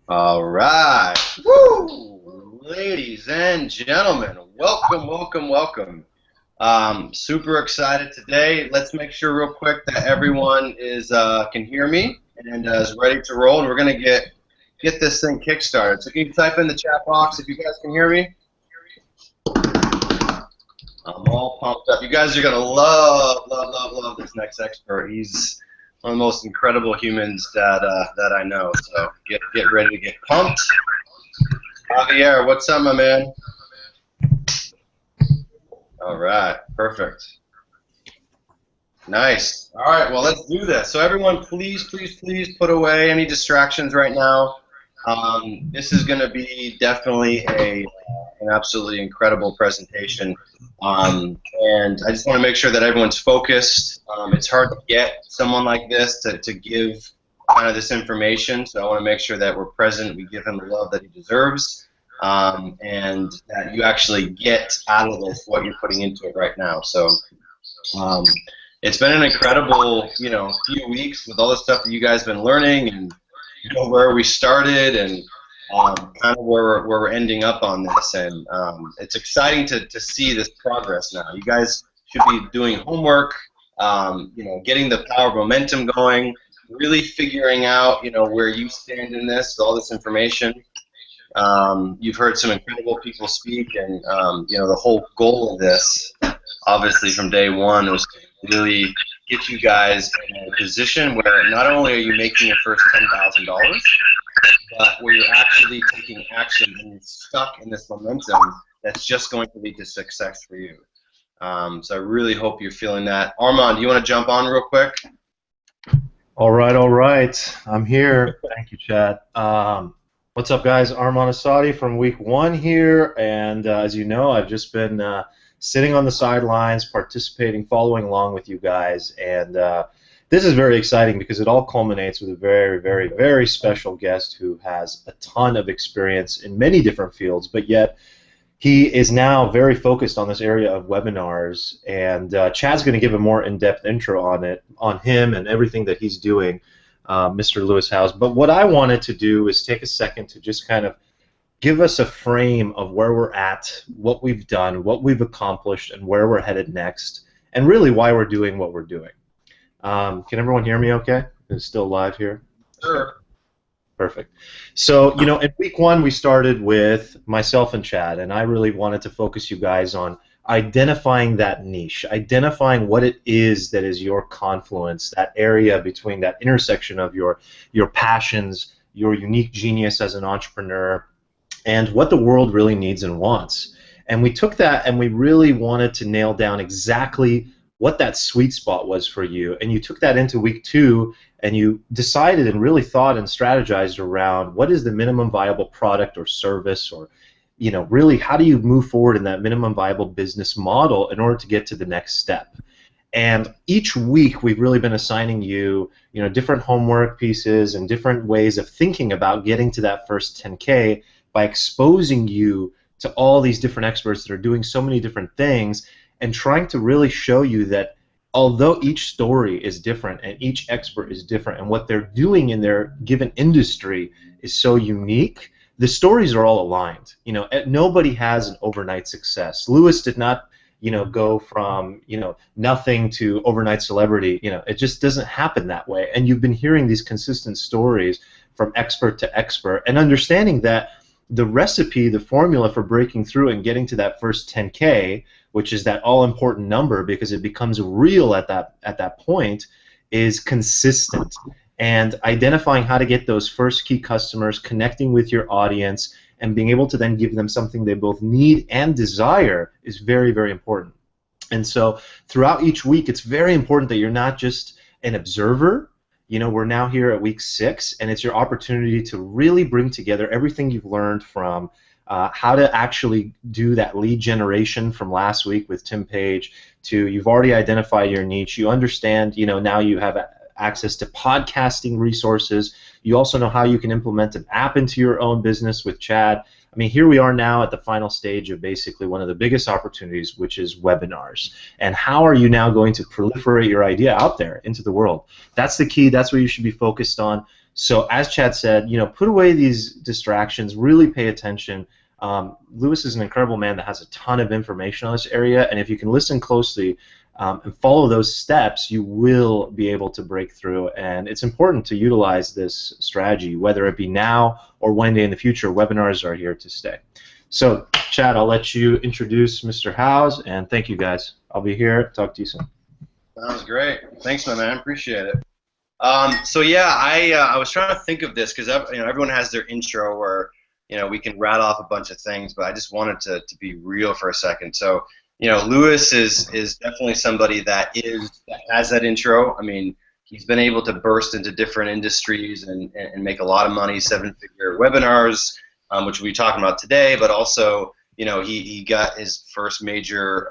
All right. Woo! Ladies and gentlemen, welcome, welcome, welcome. Super excited today. Let's make sure real quick that everyone is can hear me and is ready to roll. And we're gonna get this thing kickstarted. So can you type in the chat box if you guys can hear me? I'm all pumped up. You guys are gonna love, love, love, love this next expert. He's one of the most incredible humans that I know. So get ready to get pumped. Javier, what's up, my man? All right, perfect. Nice. All right, well, let's do this. So everyone, please, please, please put away any distractions right now. This is going to be definitely an absolutely incredible presentation. And I just want to make sure that everyone's focused. It's hard to get someone like this to give kind of this information, so I want to make sure that we're present, we give him the love that he deserves, and that you actually get out of this what you're putting into it right now. So it's been an incredible, few weeks with all the stuff that you guys have been learning, and where we started, and kind of where we're ending up on this. And it's exciting to see this progress now. You guys should be doing homework, getting the power of momentum going, really figuring out, where you stand in this, all this information. You've heard some incredible people speak, and the whole goal of this, obviously from day one, was to really get you guys in a position where not only are you making your first $10,000, but where you're actually taking action and you're stuck in this momentum that's just going to lead to success for you. So I really hope you're feeling that. Arman, do you want to jump on real quick? All right. I'm here. Thank you, Chad. What's up, guys? Arman Assadi from week 1 here, and as you know, I've just been sitting on the sidelines, participating, following along with you guys, and this is very exciting because it all culminates with a very, very, very special guest who has a ton of experience in many different fields, but yet he is now very focused on this area of webinars, and Chad's going to give a more in-depth intro on him and everything that he's doing, Mr. Lewis Howes. But what I wanted to do is take a second to just kind of give us a frame of where we're at, what we've done, what we've accomplished, and where we're headed next, and really why we're doing what we're doing. Can everyone hear me okay? It's still live here? Sure. Perfect. So, in week 1 we started with myself and Chad, and I really wanted to focus you guys on identifying that niche, identifying what it is that is your confluence, that area between that intersection of your passions, your unique genius as an entrepreneur, and what the world really needs and wants. And we took that and we really wanted to nail down exactly what that sweet spot was for you. And you took that into week 2 and you decided and really thought and strategized around what is the minimum viable product or service, or really how do you move forward in that minimum viable business model in order to get to the next step. And each week we've really been assigning you, different homework pieces and different ways of thinking about getting to that first 10K by exposing you to all these different experts that are doing so many different things, and trying to really show you that although each story is different and each expert is different and what they're doing in their given industry is so unique, the stories are all aligned. Nobody has an overnight success. Lewis did not, go from, nothing to overnight celebrity. It just doesn't happen that way. And you've been hearing these consistent stories from expert to expert, and understanding that the recipe, the formula for breaking through and getting to that first 10K, which is that all-important number because it becomes real at that point, is consistent. And identifying how to get those first key customers, connecting with your audience, and being able to then give them something they both need and desire is very, very important. And so throughout each week, it's very important that you're not just an observer. We're now here at week 6, and it's your opportunity to really bring together everything you've learned from how to actually do that lead generation from last week with Tim Page, to you've already identified your niche. You understand, now you have access to podcasting resources. You also know how you can implement an app into your own business with Chad. I mean, here we are now at the final stage of basically one of the biggest opportunities, which is webinars. And how are you now going to proliferate your idea out there into the world? That's the key. That's what you should be focused on. So as Chad said, put away these distractions, really pay attention. Lewis is an incredible man that has a ton of information on this area, and if you can listen closely and follow those steps, you will be able to break through. And it's important to utilize this strategy, whether it be now or one day in the future. Webinars are here to stay. So, Chad, I'll let you introduce Mr. Howes, and thank you, guys. I'll be here. Talk to you soon. Sounds great. Thanks, my man. Appreciate it. So yeah, I was trying to think of this because everyone has their intro where we can rattle off a bunch of things, but I just wanted to be real for a second. So Lewis is definitely somebody that has that intro. I mean, he's been able to burst into different industries and make a lot of money, 7-figure webinars, which we'll be talking about today, but also he got his first major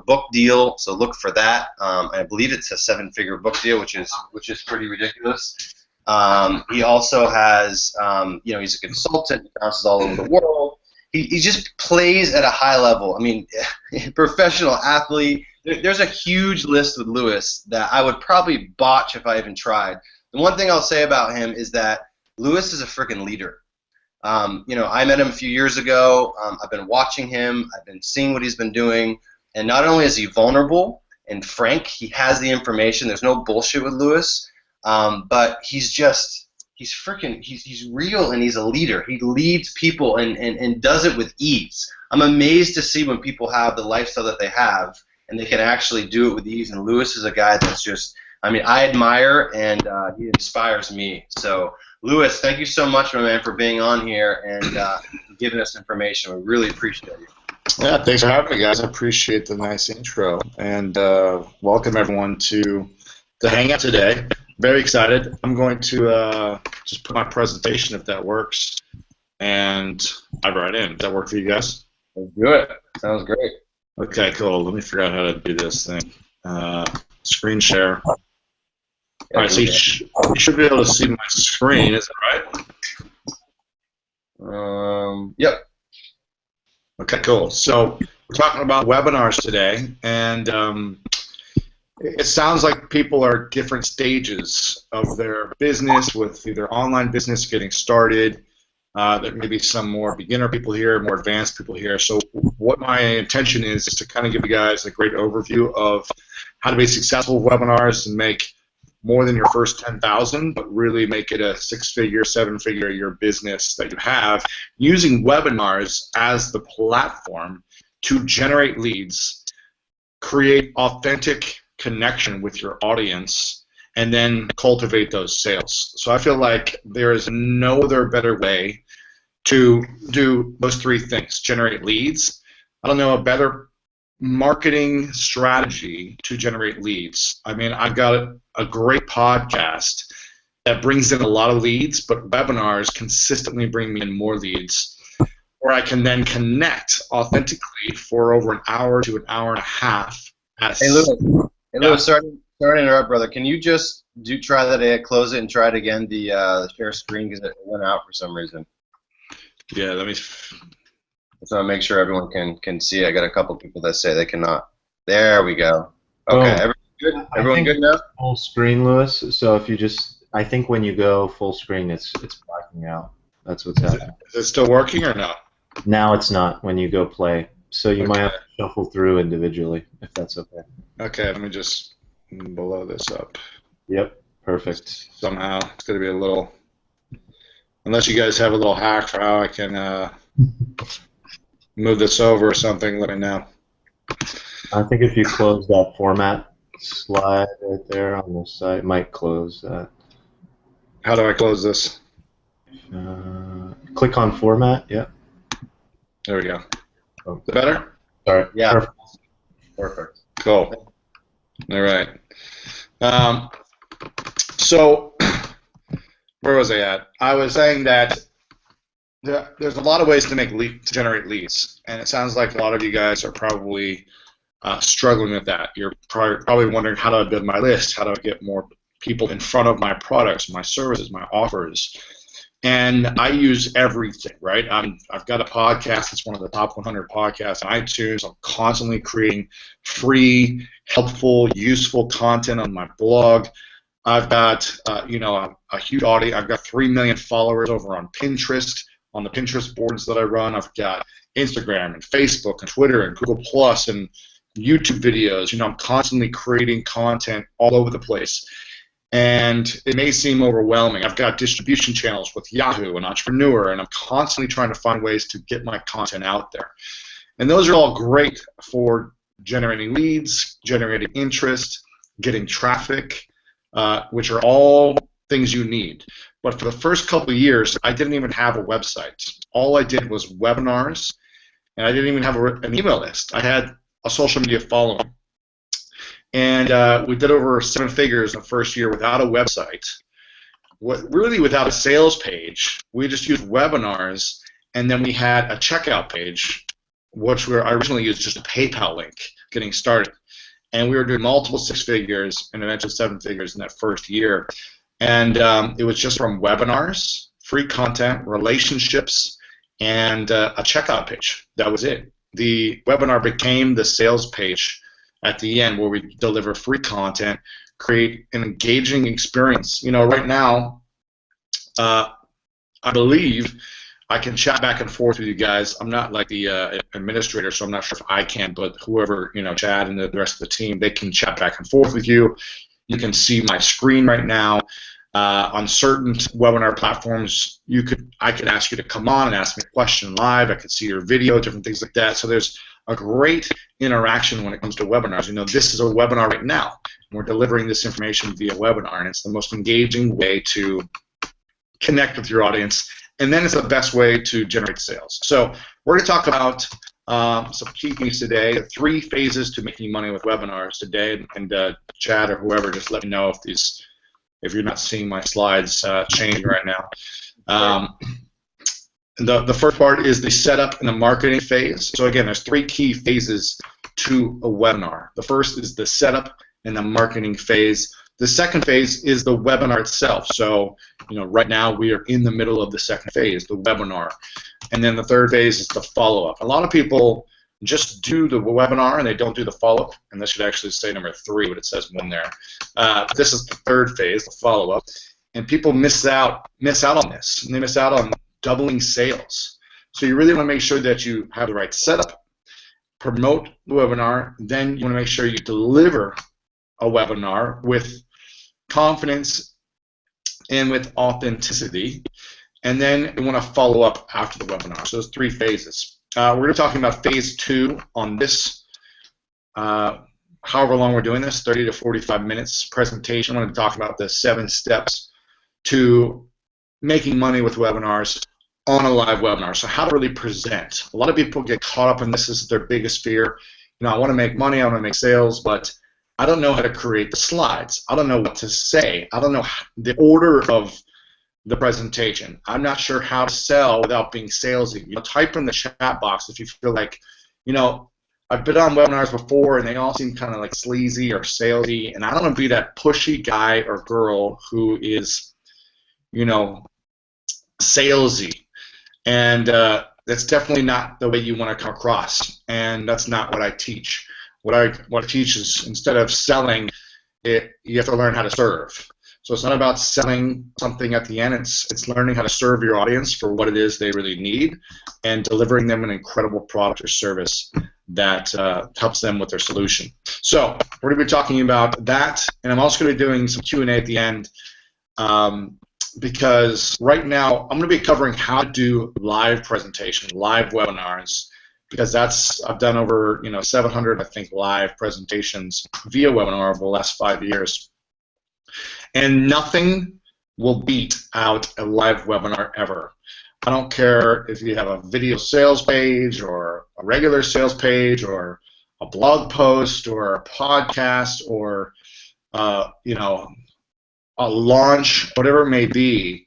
book deal, so look for that. I believe it's a 7-figure book deal, which is pretty ridiculous. He also has he's a consultant, he bounces all over the world. He just plays at a high level. I mean, professional athlete. There's a huge list with Lewis that I would probably botch if I even tried. The one thing I'll say about him is that Lewis is a freaking leader. I met him a few years ago. I've been watching him. I've been seeing what he's been doing. And not only is he vulnerable and frank, he has the information. There's no bullshit with Lewis. But he's real, and he's a leader. He leads people and does it with ease. I'm amazed to see when people have the lifestyle that they have and they can actually do it with ease. And Lewis is a guy that's just, I admire, and he inspires me. So, Lewis, thank you so much, my man, for being on here and giving us information. We really appreciate you. Yeah, thanks for having me, guys. I appreciate the nice intro, and welcome everyone to the Hangout today. Very excited. I'm going to just put my presentation, if that works, and dive right in. Does that work for you guys? Let's do it. Sounds great. Okay, cool. Let me figure out how to do this thing. Screen share. All right, so you should be able to see my screen. Is that right? Yep. Okay, cool. So we're talking about webinars today, and it sounds like people are at different stages of their business, with either online business getting started. There may be some more beginner people here, more advanced people here. So what my intention is to kind of give you guys a great overview of how to be successful with webinars and make more than your first 10,000, but really make it a 6-figure, 7-figure a year business that you have, using webinars as the platform to generate leads, create authentic connection with your audience, and then cultivate those sales. So I feel like there is no other better way to do those three things: generate leads. I don't know a better marketing strategy to generate leads. I've got a great podcast that brings in a lot of leads, but webinars consistently bring me in more leads, where I can then connect authentically for over an hour to an hour and a half. Hey, Lewis, sorry to interrupt, brother. Can you just try that, close it, and try it again, the share screen, because it went out for some reason. Yeah, let me. So I make sure everyone can see. I got a couple people that say they cannot. There we go. Okay, everyone good? Everyone good now? Full screen, Lewis. So if you I think when you go full screen, it's blacking out. That's what's happening. Is it still working or not? Now it's not when you go play. So you might have to shuffle through individually, if that's okay. Okay, let me just blow this up. Yep, perfect. Somehow it's going to be a little. Unless you guys have a little hack for how I can move this over or something, let me know. I think if you close that format slide right there on the side, it might close that. How do I close this? Click on format, yeah. There we go. Oh. Is it better? Sorry. Yeah. Perfect. Cool. All right. So, where was I at? I was saying that there's a lot of ways to generate leads, and it sounds like a lot of you guys are probably struggling with that. You're probably wondering, how do I build my list? How do I get more people in front of my products, my services, my offers? And I use everything, right? I've got a podcast that's one of the top 100 podcasts on iTunes. I'm constantly creating free, helpful, useful content on my blog. I've got a huge audience. I've got 3 million followers over on Pinterest, on the Pinterest boards that I run. I've got Instagram and Facebook and Twitter and Google Plus and YouTube videos. I'm constantly creating content all over the place. And it may seem overwhelming. I've got distribution channels with Yahoo and Entrepreneur, and I'm constantly trying to find ways to get my content out there. And those are all great for generating leads, generating interest, getting traffic, which are all things you need. But for the first couple of years, I didn't even have a website. All I did was webinars, and I didn't even have an email list. I had a social media following. And we did over 7 figures in the first year without a website, really without a sales page. We just used webinars, and then we had a checkout page, which I originally used just a PayPal link getting started. And we were doing multiple 6 figures and eventually 7 figures in that first year. And it was just from webinars, free content, relationships, and a checkout page. That was it. The webinar became the sales page at the end, where we deliver free content, create an engaging experience. Right now, I believe I can chat back and forth with you guys. I'm not like the administrator, so I'm not sure if I can, but whoever, Chad and the rest of the team, they can chat back and forth with you. You can see my screen right now. On certain webinar platforms, I could ask you to come on and ask me a question live. I could see your video, different things like that. So there's a great interaction when it comes to webinars. This is a webinar right now. We're delivering this information via webinar, and it's the most engaging way to connect with your audience, and then it's the best way to generate sales. So we're going to talk about some key things today, 3 phases to making money with webinars today, and Chad or whoever, just let me know if you're not seeing my slides changing right now. The first part is the setup and the marketing phase. So again, there's 3 key phases to a webinar. The first is the setup and the marketing phase. The second phase is the webinar itself. So right now we are in the middle of the second phase, the webinar. And then the third phase is the follow-up. A lot of people just do the webinar and they don't do the follow-up. And this should actually say number 3, but it says 1 there. This is the third phase, the follow-up. And people miss out on this. And they miss out on doubling sales. So you really want to make sure that you have the right setup, promote the webinar, then you want to make sure you deliver a webinar with confidence and with authenticity, and then you want to follow up after the webinar. So there's 3 phases. We're going to be talking about phase 2 on this, however long we're doing this, 30 to 45 minutes presentation. I'm going to talk about the 7 steps to making money with webinars on a live webinar. So how to really present. A lot of people get caught up in this is their biggest fear. I want to make money, I want to make sales, but I don't know how to create the slides. I don't know what to say. I don't know the order of the presentation. I'm not sure how to sell without being salesy. Type in the chat box if you feel like, I've been on webinars before and they all seem kind of like sleazy or salesy, and I don't want to be that pushy guy or girl who is, salesy. And that's definitely not the way you want to come across, and that's not what I teach. What I teach is, instead of selling, you have to learn how to serve. So it's not about selling something at the end. It's learning how to serve your audience for what it is they really need, and delivering them an incredible product or service that helps them with their solution. So we're going to be talking about that, and I'm also going to be doing some Q&A at the end. Because right now I'm going to be covering how to do live presentation, live webinars, because I've done over 700 I think live presentations via webinar over the last 5 years, and nothing will beat out a live webinar ever. I don't care if you have a video sales page or a regular sales page or a blog post or a podcast or a launch, whatever it may be,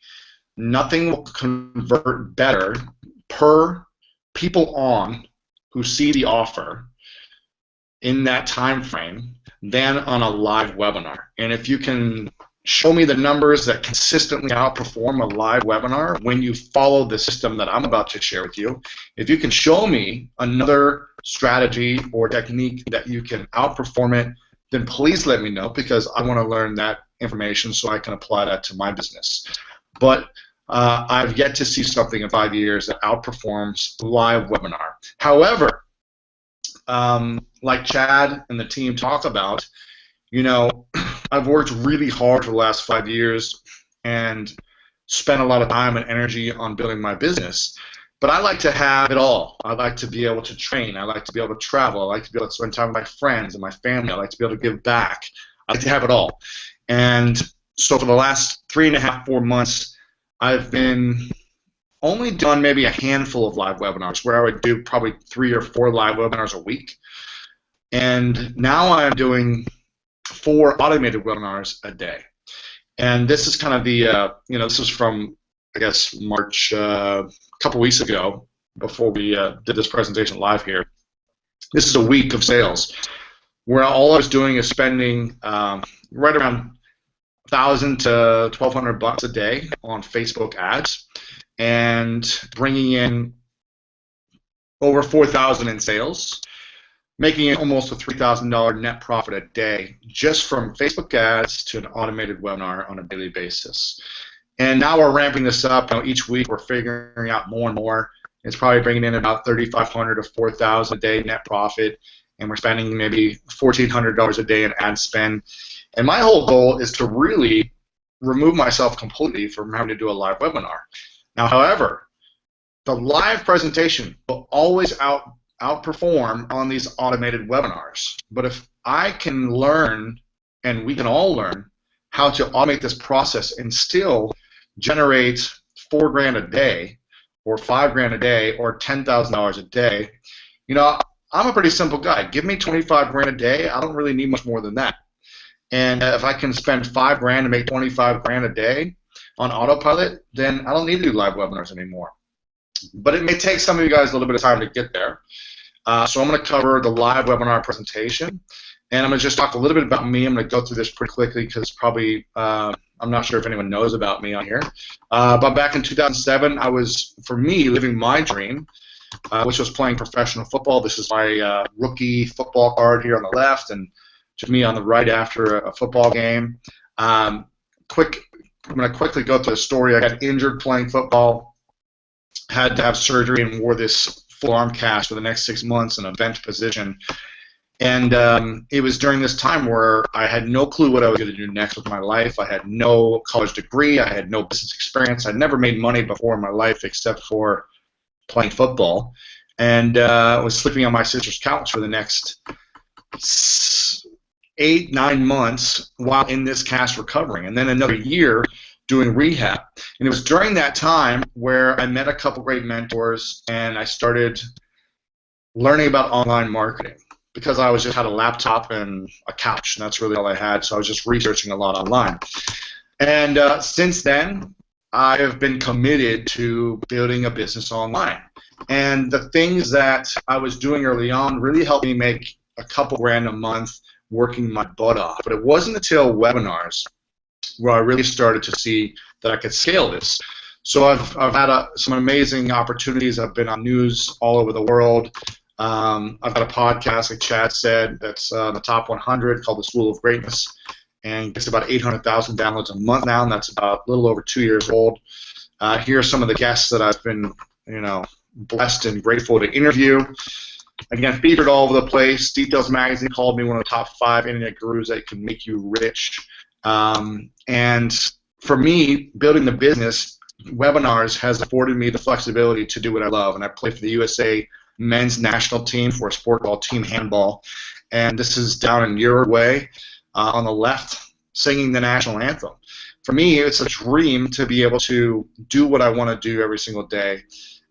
nothing will convert better per people on who see the offer in that time frame than on a live webinar. And if you can show me the numbers that consistently outperform a live webinar when you follow the system that I'm about to share with you, if you can show me another strategy or technique that you can outperform it, then please let me know, because I want to learn that information so I can apply that to my business. But I've yet to see something in 5 years that outperforms live webinar. However, like Chad and the team talk about, I've worked really hard for the last 5 years and spent a lot of time and energy on building my business. But I like to have it all. I like to be able to train. I like to be able to travel. I like to be able to spend time with my friends and my family. I like to be able to give back. I like to have it all. And so for the last 3.5, 4 months, I've been only done maybe a handful of live webinars where I would do probably 3 or 4 live webinars a week. And now I'm doing 4 automated webinars a day. And this is kind of the, this was from, I guess, March, a couple weeks ago before we did this presentation live here. This is a week of sales where all I was doing is spending right around $1,000 to $1,200 a day on Facebook ads and bringing in over $4,000 in sales, making it almost a $3,000 net profit a day just from Facebook ads to an automated webinar on a daily basis. And now we're ramping this up. Each week we're figuring out more and more. It's probably bringing in about $3,500 to $4,000 a day net profit, and we're spending maybe $1,400 a day in ad spend. And my whole goal is to really remove myself completely from having to do a live webinar. Now, however, the live presentation will always outperform on these automated webinars. But if I can learn, and we can all learn, how to automate this process and still generate $4,000 a day, or $5,000 a day, or $10,000 a day, I'm a pretty simple guy. Give me $25,000 a day. I don't really need much more than that. And if I can spend $5,000 to make $25,000 a day on autopilot, then I don't need to do live webinars anymore. But it may take some of you guys a little bit of time to get there. So I'm going to cover the live webinar presentation, and I'm going to just talk a little bit about me. I'm going to go through this pretty quickly because probably I'm not sure if anyone knows about me on here. But back in 2007, I was, for me, living my dream, which was playing professional football. This is my rookie football card here on the left, and just me on the right after a football game. I'm going to quickly go through the story. I got injured playing football, had to have surgery, and wore this full-arm cast for the next 6 months in a bench position. And it was during this time where I had no clue what I was going to do next with my life. I had no college degree. I had no business experience. I'd never made money before in my life except for playing football. And I was sleeping on my sister's couch for the next 8, 9 months while in this cast recovering, and then another year doing rehab. And it was during that time where I met a couple great mentors, and I started learning about online marketing because I just had a laptop and a couch, and that's really all I had. So I was just researching a lot online. And since then, I have been committed to building a business online. And the things that I was doing early on really helped me make a couple grand a month working my butt off. But it wasn't until webinars where I really started to see that I could scale this. So I've had some amazing opportunities. I've been on news all over the world. I've got a podcast, like Chad said, that's the top 100 called The School of Greatness, and gets about 800,000 downloads a month now, and that's about a little over 2 years old. Here are some of the guests that I've been, blessed and grateful to interview. Again, featured all over the place. Details Magazine called me one of the top 5 internet gurus that can make you rich. And for me, building the business, webinars has afforded me the flexibility to do what I love. And I play for the USA men's national team for a sport called team handball. And this is down in Uruguay on the left, singing the national anthem. For me, it's a dream to be able to do what I want to do every single day.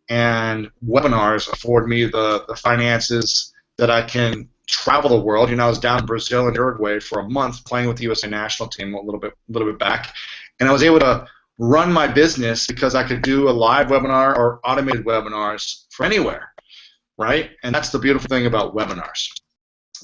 And webinars afford me the finances that I can travel the world. I was down in Brazil and Uruguay for a month playing with the USA national team a little bit back, and I was able to run my business because I could do a live webinar or automated webinars from anywhere, right? And that's the beautiful thing about webinars.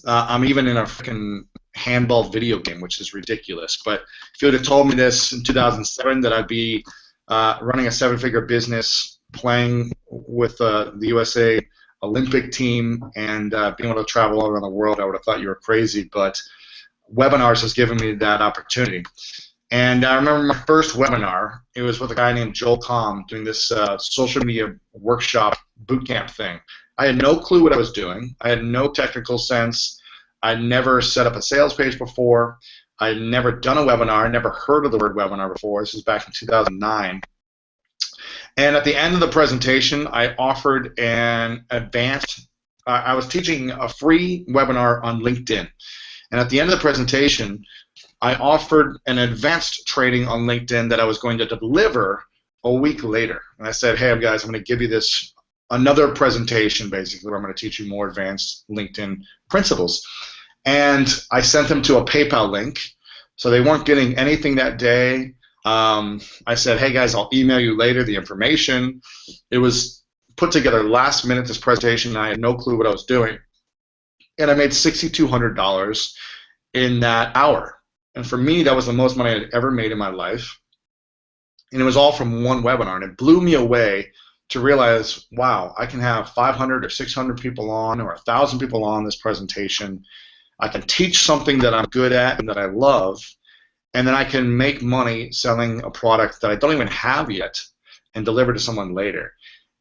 I'm even in a freaking handball video game, which is ridiculous. But if you would have told me this in 2007 that I'd be running a 7-figure business, playing with the USA Olympic team, and being able to travel all around the world, I would have thought you were crazy. But webinars has given me that opportunity. And I remember my first webinar, it was with a guy named Joel Comm doing this social media workshop bootcamp thing. I had no clue what I was doing. I had no technical sense. I'd never set up a sales page before. I'd never done a webinar. Never heard of the word webinar before. This was back in 2009. And at the end of the presentation, I offered an advanced, I was teaching a free webinar on LinkedIn. And at the end of the presentation, I offered an advanced training on LinkedIn that I was going to deliver a week later. And I said, hey, guys, I'm going to give you this another presentation, basically, where I'm going to teach you more advanced LinkedIn principles. And I sent them to a PayPal link, so they weren't getting anything that day. I said, hey, guys, I'll email you later the information. It was put together last minute, this presentation, and I had no clue what I was doing. And I made $6,200 in that hour. And for me, that was the most money I had ever made in my life. And it was all from one webinar. And it blew me away to realize, wow, I can have 500 or 600 people on or 1,000 people on this presentation. I can teach something that I'm good at and that I love. And then I can make money selling a product that I don't even have yet and deliver to someone later.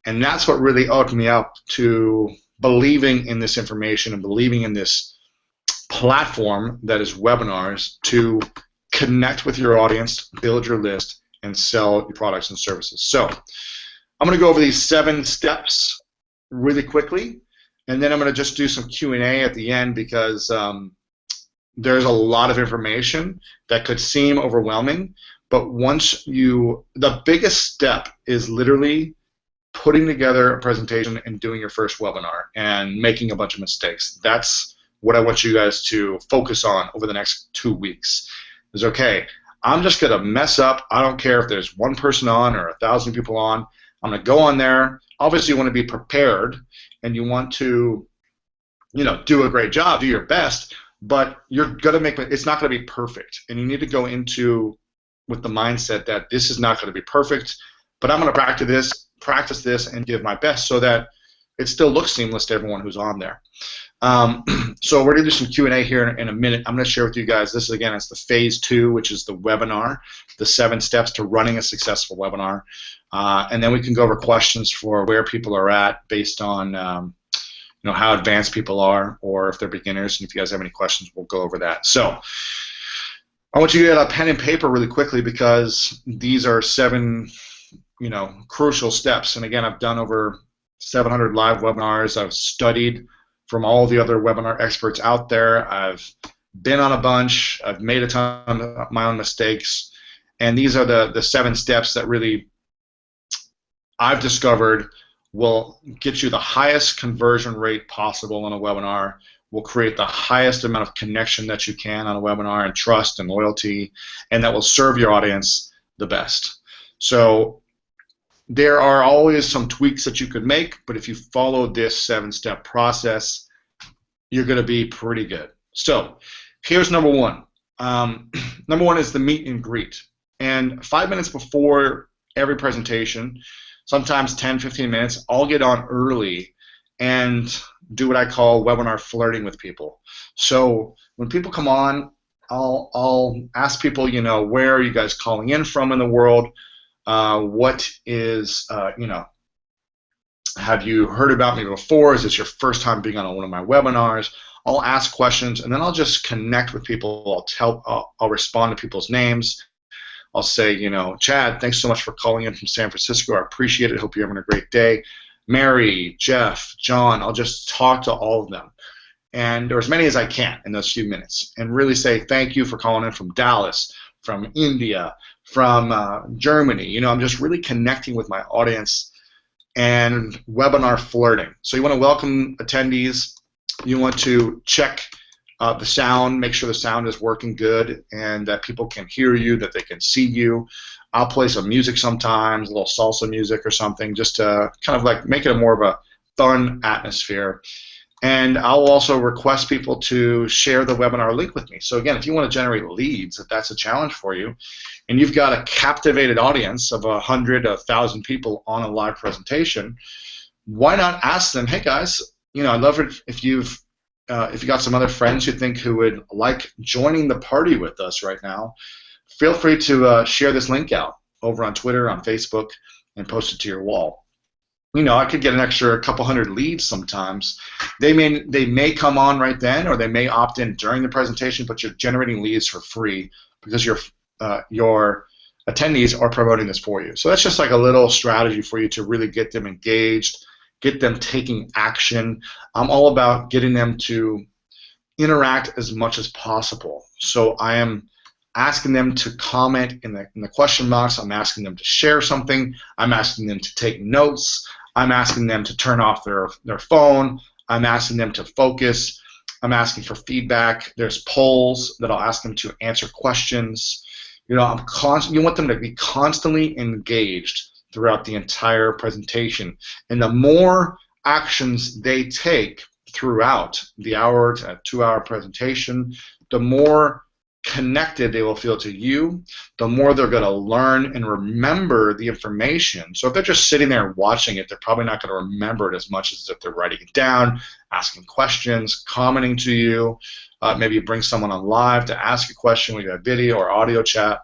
And that's what really opened me up to believing in this information and believing in this platform that is webinars to connect with your audience, build your list, and sell your products and services. So I'm going to go over these 7 steps really quickly, and then I'm going to just do some Q&A at the end because there's a lot of information that could seem overwhelming, but the biggest step is literally putting together a presentation and doing your first webinar and making a bunch of mistakes. That's what I want you guys to focus on over the next 2 weeks. Is okay, I'm just going to mess up. I don't care if there's one person on or 1,000 people on. I'm going to go on there. Obviously, you want to be prepared and you want to, do a great job, do your best, but you're going to make it's not going to be perfect. And you need to go into with the mindset that this is not going to be perfect, but I'm going to practice this and give my best so that it still looks seamless to everyone who's on there. So we're going to do some Q&A here in a minute. I'm going to share with you guys, this is, again, it's the phase 2, which is the webinar, the 7 steps to running a successful webinar. And then we can go over questions for where people are at based on how advanced people are or if they're beginners. And if you guys have any questions, we'll go over that. So I want you to get a pen and paper really quickly because these are 7 crucial steps. And again, I've done over 700 live webinars. I've studied from all the other webinar experts out there. I've been on a bunch. I've made a ton of my own mistakes. And these are the 7 steps that really I've discovered will get you the highest conversion rate possible on a webinar, will create the highest amount of connection that you can on a webinar and trust and loyalty, and that will serve your audience the best. So there are always some tweaks that you could make, but if you follow this 7-step process, you're going to be pretty good. So here's number 1. Number 1 is the meet and greet. And 5 minutes before every presentation, sometimes 10, 15 minutes, I'll get on early and do what I call webinar flirting with people. So when people come on, I'll ask people, where are you guys calling in from in the world? What is, have you heard about me before? Is this your first time being on one of my webinars? I'll ask questions, and then I'll just connect with people. I'll respond to people's names. I'll say, Chad, thanks so much for calling in from San Francisco. I appreciate it. Hope you're having a great day. Mary, Jeff, John, I'll just talk to all of them, or as many as I can in those few minutes, and really say thank you for calling in from Dallas, from India, from Germany. I'm just really connecting with my audience and webinar flirting. So you want to welcome attendees. You want to check the sound, make sure the sound is working good and that people can hear you, that they can see you. I'll play some music sometimes, a little salsa music or something, just to kind of like make it more of a fun atmosphere. And I'll also request people to share the webinar link with me. So again, if you want to generate leads, if that's a challenge for you, and you've got a captivated audience of 100, 1,000 people on a live presentation, why not ask them, hey guys, I'd love it if you've if you got some other friends you think who would like joining the party with us right now, feel free to share this link out over on Twitter, on Facebook, and post it to your wall. You know, I could get an extra couple hundred leads sometimes. They may come on right then, or they may opt in during the presentation, but you're generating leads for free because your attendees are promoting this for you. So that's just like a little strategy for you to really get them engaged, get them taking action. I'm all about getting them to interact as much as possible. So I am asking them to comment in the question box. I'm asking them to share something. I'm asking them to take notes. I'm asking them to turn off their phone. I'm asking them to focus. I'm asking for feedback. There's polls that I'll ask them to answer questions. You know, you want them to be constantly engaged throughout the entire presentation. And the more actions they take throughout the hour to 2 hour presentation, the more connected they will feel to you, the more they're going to learn and remember the information. So if they're just sitting there watching it, they're probably not going to remember it as much as if they're writing it down, asking questions, commenting to you. Maybe you bring someone on live to ask a question with a video or audio chat.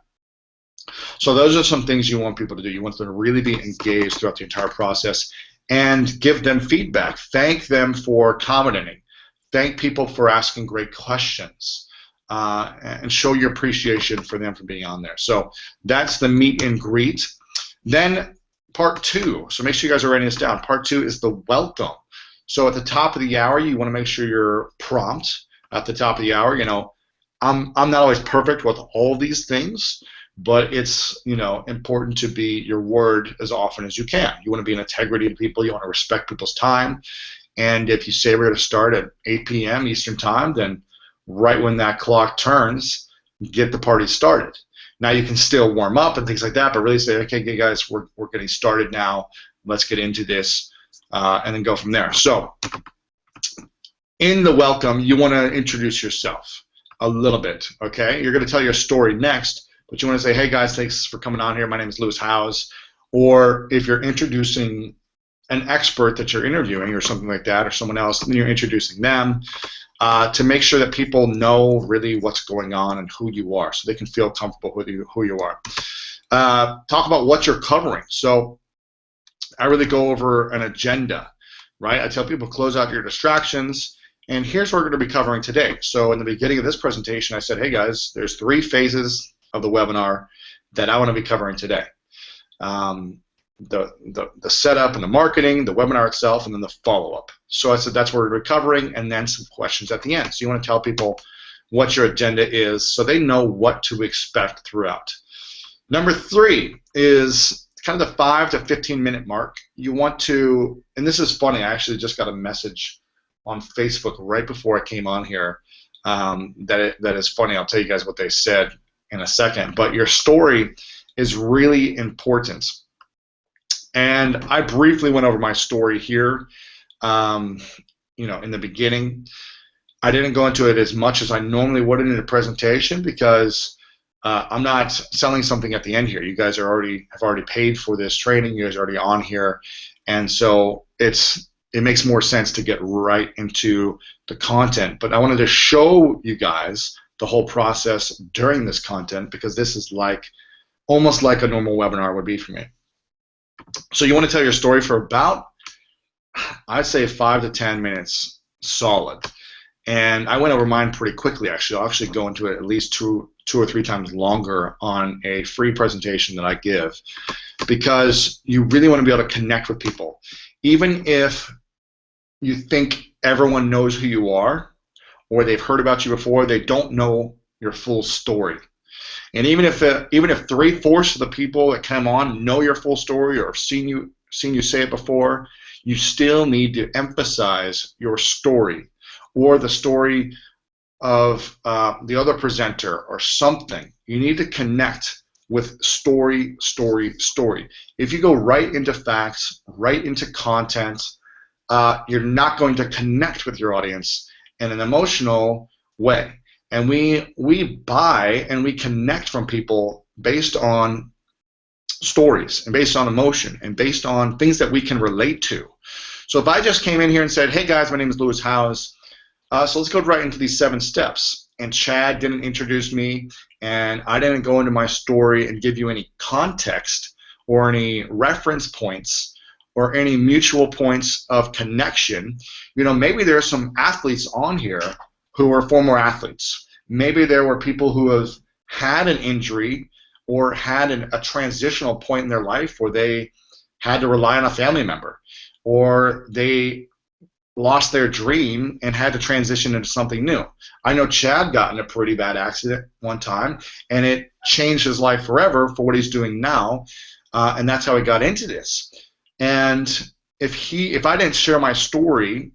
So those are some things you want people to do. You want them to really be engaged throughout the entire process and give them feedback. Thank them for commenting. Thank people for asking great questions. And show your appreciation for them for being on there. So that's the meet and greet. Then part 2. So make sure you guys are writing this down. Part 2 is the welcome. So at the top of the hour, you want to make sure you're prompt at the top of the hour. You know, I'm not always perfect with all these things, but it's, you know, important to be your word as often as you can. You want to be in integrity to people. You want to respect people's time. And if you say we're going to start at 8 p.m. Eastern time, then right when that clock turns, get the party started. Now you can still warm up and things like that, but really say, okay, guys, we're getting started now. Let's get into this, and then go from there. So in the welcome, you want to introduce yourself a little bit, okay? You're going to tell your story next, but you want to say, hey, guys, thanks for coming on here. My name is Lewis Howes. Or if you're introducing an expert that you're interviewing or something like that, or someone else, then you're introducing them. To make sure that people know really what's going on and who you are, so they can feel comfortable with who you are. Talk about what you're covering. So I really go over an agenda, right? I tell people close out your distractions, and here's what we're going to be covering today. So in the beginning of this presentation, I said, hey guys, there's 3 phases of the webinar that I want to be covering today. The setup and the marketing, the webinar itself, and then the follow-up. So I said that's what we're covering, and then some questions at the end. So you want to tell people what your agenda is so they know what to expect throughout. Number 3 is kind of the 5 to 15-minute mark. You want to, and this is funny, I actually just got a message on Facebook right before I came on here that is funny. I'll tell you guys what they said in a second. But your story is really important. And I briefly went over my story here, you know, in the beginning. I didn't go into it as much as I normally would in a presentation because I'm not selling something at the end here. You guys have already paid for this training. You guys are already on here, and so it makes more sense to get right into the content. But I wanted to show you guys the whole process during this content because this is almost like a normal webinar would be for me. So you want to tell your story for about, I'd say 5 to 10 minutes solid. And I went over mine pretty quickly, actually. I'll actually go into it at least two or three times longer on a free presentation that I give because you really want to be able to connect with people. Even if you think everyone knows who you are or they've heard about you before, they don't know your full story. And even if 3/4 of the people that come on know your full story or have seen you say it before, you still need to emphasize your story or the story of the other presenter or something. You need to connect with story. If you go right into facts, right into content, you're not going to connect with your audience in an emotional way. And we buy and we connect from people based on stories and based on emotion and based on things that we can relate to. So if I just came in here and said, hey guys, my name is Lewis Howes, So let's go right into these 7 steps. And Chad didn't introduce me, and I didn't go into my story and give you any context or any reference points or any mutual points of connection. You know, maybe there are some athletes on here who are former athletes. Maybe there were people who have had an injury or had a transitional point in their life where they had to rely on a family member, or they lost their dream and had to transition into something new. I know Chad got in a pretty bad accident one time, and it changed his life forever for what he's doing now, and that's how he got into this. And if I didn't share my story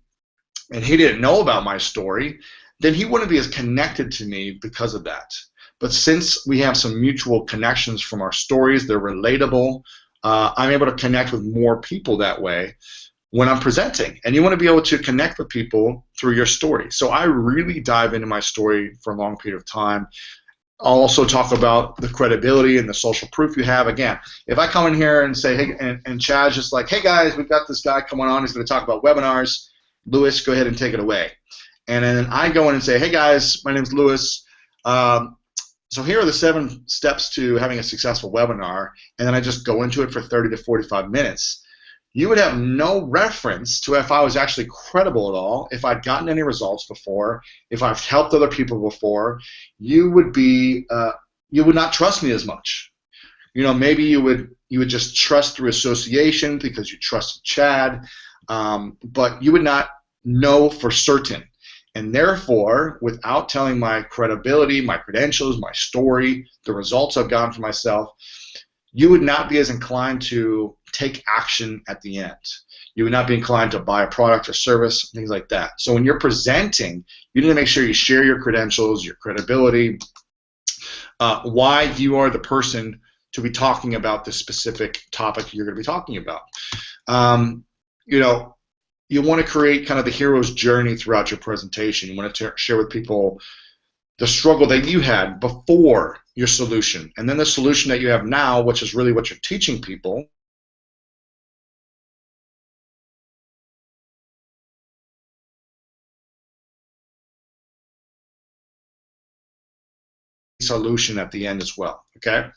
and he didn't know about my story, then he wouldn't be as connected to me because of that. But since we have some mutual connections from our stories, they're relatable, I'm able to connect with more people that way when I'm presenting. And you want to be able to connect with people through your story. So I really dive into my story for a long period of time. I'll also talk about the credibility and the social proof you have. Again, if I come in here and say, hey, and Chad's just like, hey guys, we've got this guy coming on, he's going to talk about webinars. Lewis, go ahead and take it away. And then I go in and say, hey guys, my name's Lewis. So here are the 7 steps to having a successful webinar, and then I just go into it for 30 to 45 minutes. You would have no reference to if I was actually credible at all, if I'd gotten any results before, if I've helped other people before. You would not trust me as much. You know, maybe you would just trust through association because you trusted Chad, but you would not know for certain. And therefore, without telling my credibility, my credentials, my story, the results I've gotten for myself, you would not be as inclined to take action at the end. You would not be inclined to buy a product or service, things like that. So when you're presenting, you need to make sure you share your credentials, your credibility, why you are the person to be talking about this specific topic you're going to be talking about. You know, you want to create kind of the hero's journey throughout your presentation. You want to share with people the struggle that you had before your solution, and then the solution that you have now, which is really what you're teaching people. Solution at the end as well. Okay,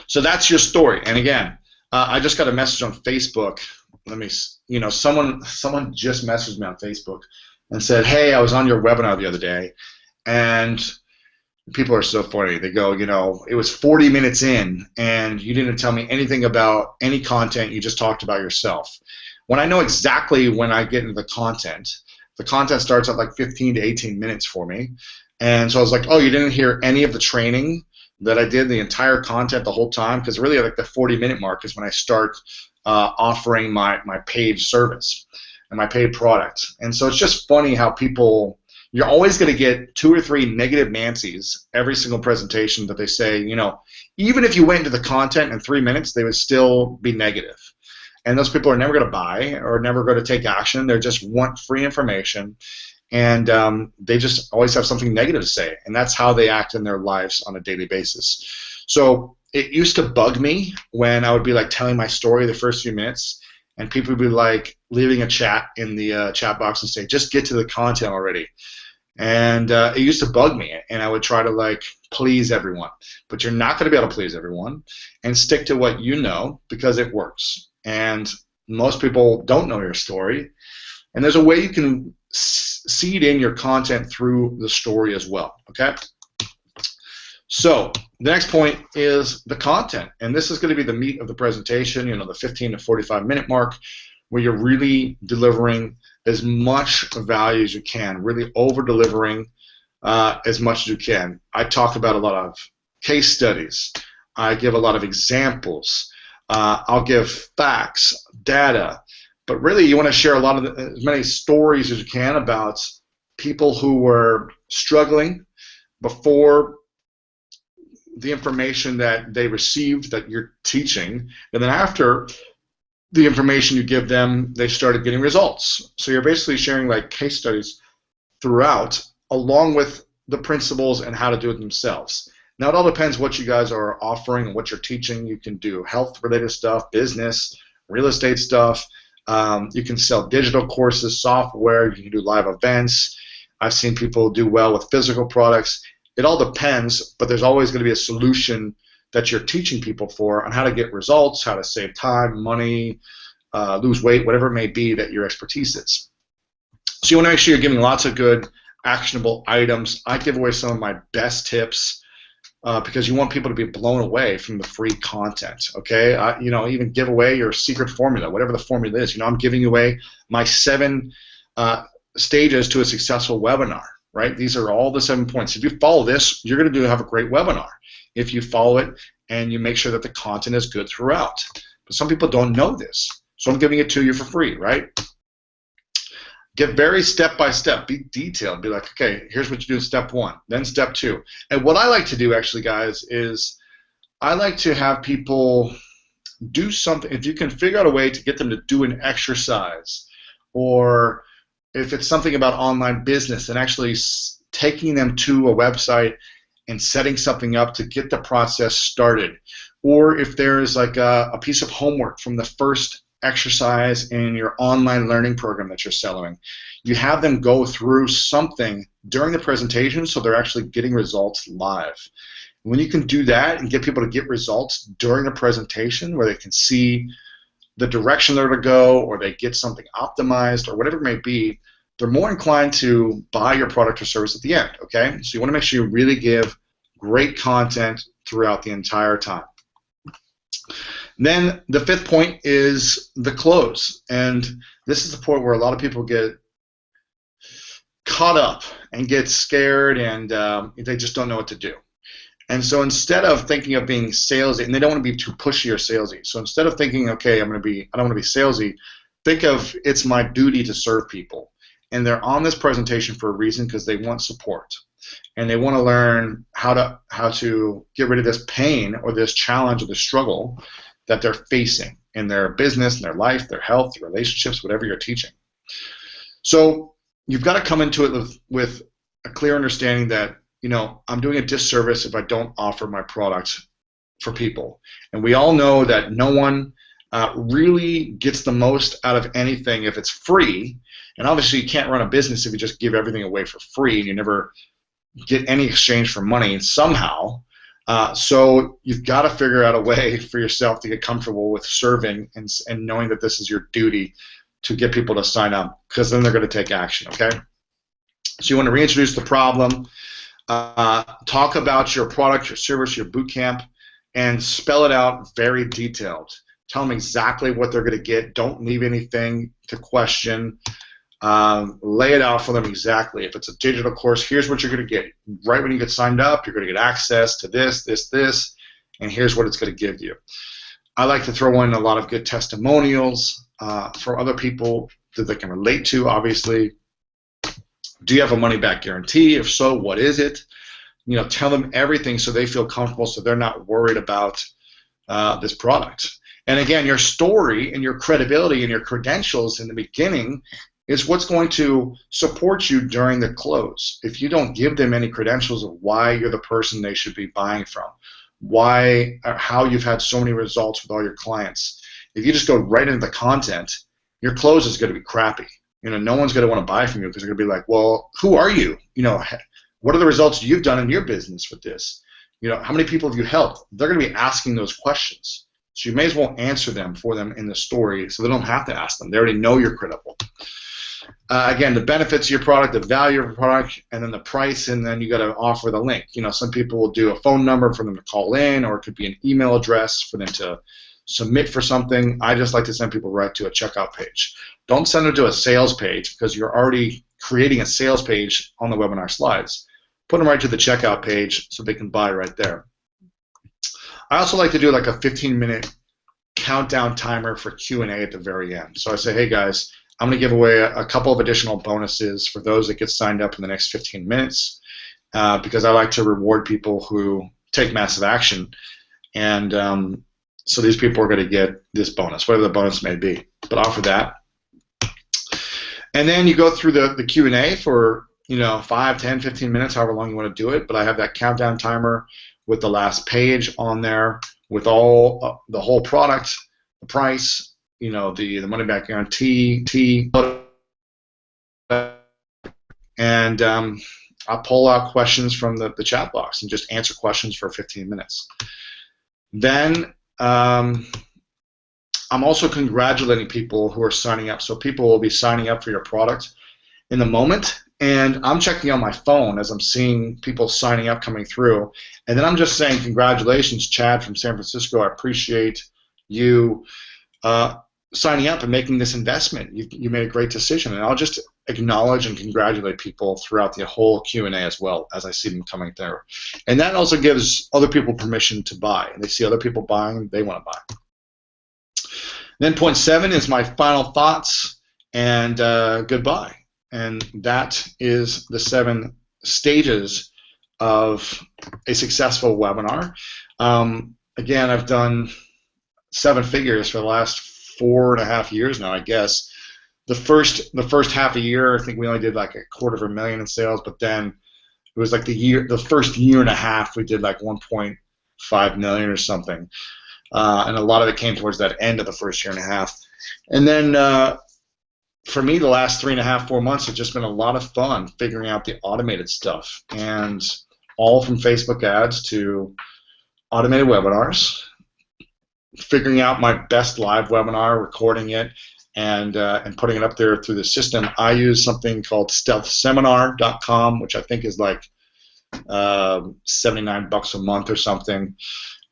so that's your story. And again, I just got a message on Facebook. Someone just messaged me on Facebook and said, hey, I was on your webinar the other day, and people are so funny. They go, it was 40 minutes in, and you didn't tell me anything about any content. You just talked about yourself. When I know exactly when I get into the content starts at like 15 to 18 minutes for me. And so I was like, oh, you didn't hear any of the training that I did, the entire content the whole time? Because really, like the 40-minute mark is when I start offering my paid service and my paid product. And so it's just funny how people, you're always going to get 2 or 3 negative Nancys every single presentation that they say, even if you went into the content in 3 minutes, they would still be negative. And those people are never going to buy or never going to take action. They just want free information, and they just always have something negative to say. And that's how they act in their lives on a daily basis. So it used to bug me when I would be like telling my story the first few minutes, and people would be like leaving a chat in the chat box and say, just get to the content already. And it used to bug me, and I would try to like please everyone. But you're not going to be able to please everyone, and stick to what you know because it works. And most people don't know your story, and there's a way you can seed in your content through the story as well. Okay? So the next point is the content, and this is going to be the meat of the presentation, the 15 to 45-minute mark, where you're really delivering as much value as you can, really over-delivering as much as you can. I talk about a lot of case studies. I give a lot of examples. I'll give facts, data, but really you want to share as many stories as you can about people who were struggling before the information that they received that you're teaching, and then after the information you give them, they started getting results. So you're basically sharing like case studies throughout, along with the principles and how to do it themselves. Now it all depends what you guys are offering and what you're teaching. You can do health-related stuff, business, real estate stuff, You can sell digital courses, software. You can do live events. I've seen people do well with physical products. It all depends, but there's always going to be a solution that you're teaching people for on how to get results, how to save time, money, lose weight, whatever it may be that your expertise is. So you want to make sure you're giving lots of good, actionable items. I give away some of my best tips because you want people to be blown away from the free content. Okay, even give away your secret formula, whatever the formula is. I'm giving away my 7 stages to a successful webinar. Right? These are all the 7 points. If you follow this, you're going to have a great webinar. If you follow it and you make sure that the content is good throughout. But some people don't know this, so I'm giving it to you for free. Right? Get very step by step. Be detailed. Be like, okay, here's what you do in step 1, then step 2. And what I like to do, actually, guys, is I like to have people do something. If you can figure out a way to get them to do an exercise, or if it's something about online business and actually taking them to a website and setting something up to get the process started, or if there is like a piece of homework from the first exercise in your online learning program that you're selling, you have them go through something during the presentation so they're actually getting results live. When you can do that and get people to get results during the presentation where they can see the direction they're to go, or they get something optimized, or whatever it may be, they're more inclined to buy your product or service at the end. Okay, so you want to make sure you really give great content throughout the entire time. Then the 5th point is the close, and this is the point where a lot of people get caught up and get scared, and they just don't know what to do. And so instead of thinking of being salesy, and they don't want to be too pushy or salesy, so instead of thinking, okay, I don't want to be salesy, think of it's my duty to serve people. And they're on this presentation for a reason, because they want support. And they want to learn how to get rid of this pain or this challenge or this struggle that they're facing in their business, in their life, their health, their relationships, whatever you're teaching. So you've got to come into it with a clear understanding that, I'm doing a disservice if I don't offer my product for people. And we all know that no one really gets the most out of anything if it's free. And obviously you can't run a business if you just give everything away for free and you never get any exchange for money somehow. So you've got to figure out a way for yourself to get comfortable with serving and knowing that this is your duty to get people to sign up, because then they're going to take action. Okay? So you want to reintroduce the problem. Talk about your product, your service, your boot camp, and spell it out very detailed. Tell them exactly what they're going to get. Don't leave anything to question. Lay it out for them exactly. If it's a digital course, here's what you're going to get. Right when you get signed up, you're going to get access to this, and here's what it's going to give you. I like to throw in a lot of good testimonials from other people that they can relate to, obviously. Do you have a money-back guarantee? If so, what is it? Tell them everything so they feel comfortable, so they're not worried about this product. And again, your story and your credibility and your credentials in the beginning is what's going to support you during the close. If you don't give them any credentials of why you're the person they should be buying from, why or how you've had so many results with all your clients, if you just go right into the content, your close is going to be crappy. No one's going to want to buy from you because they're going to be like, well, who are you? What are the results you've done in your business with this? How many people have you helped? They're going to be asking those questions. So you may as well answer them for them in the story so they don't have to ask them. They already know you're credible. Again, the benefits of your product, the value of your product, and then the price, and then you got to offer the link. Some people will do a phone number for them to call in, or it could be an email address for them to submit for something. I just like to send people right to a checkout page. Don't send them to a sales page because you're already creating a sales page on the webinar slides. Put them right to the checkout page so they can buy right there. I also like to do like a 15-minute countdown timer for Q&A at the very end. So I say, hey guys, I'm going to give away a couple of additional bonuses for those that get signed up in the next 15 minutes because I like to reward people who take massive action. And so these people are going to get this bonus, whatever the bonus may be. But offer that. And then you go through the Q&A for 5, 10, 15 minutes, however long you want to do it. But I have that countdown timer with the last page on there with all the whole product, the price, the money back guarantee, and I'll pull out questions from the chat box and just answer questions for 15 minutes. Then I'm also congratulating people who are signing up. So people will be signing up for your product in the moment, and I'm checking on my phone as I'm seeing people signing up coming through, and then I'm just saying, congratulations, Chad from San Francisco. I appreciate you signing up and making this investment. You made a great decision, and I'll just acknowledge and congratulate people throughout the whole Q&A as well as I see them coming through. And that also gives other people permission to buy. And they see other people buying, they want to buy. Then point 7 is my final thoughts and goodbye. And that is the 7 stages of a successful webinar. Again, I've done 7 figures for the last 4.5 years now, I guess. The first half a year, I think we only did like $250,000 in sales, but then it was like the first year and a half we did like 1.5 million or something, and a lot of it came towards that end of the first year and a half. And then for me, the last 3.5, 4 months have just been a lot of fun figuring out the automated stuff, and all from Facebook ads to automated webinars, figuring out my best live webinar, recording it, and putting it up there through the system. I use something called stealthseminar.com, which I think is like $79 a month or something.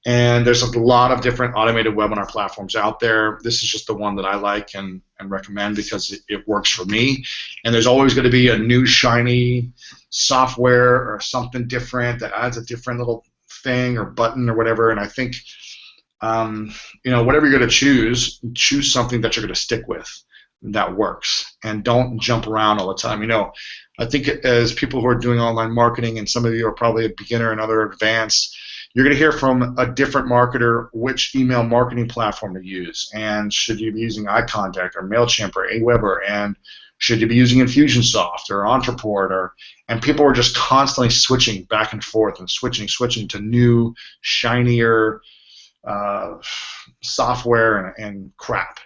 And there's a lot of different automated webinar platforms out there. This is just the one that I like and recommend because it works for me. And there's always going to be a new shiny software or something different that adds a different little thing or button or whatever. And I think whatever you're going to choose something that you're going to stick with that works, and don't jump around all the time. I think as people who are doing online marketing, and some of you are probably a beginner and other advanced, you're going to hear from a different marketer which email marketing platform to use, and should you be using iContact or MailChimp or Aweber, and should you be using Infusionsoft or Entreport, and people are just constantly switching back and forth and switching to new, shinier software and crap.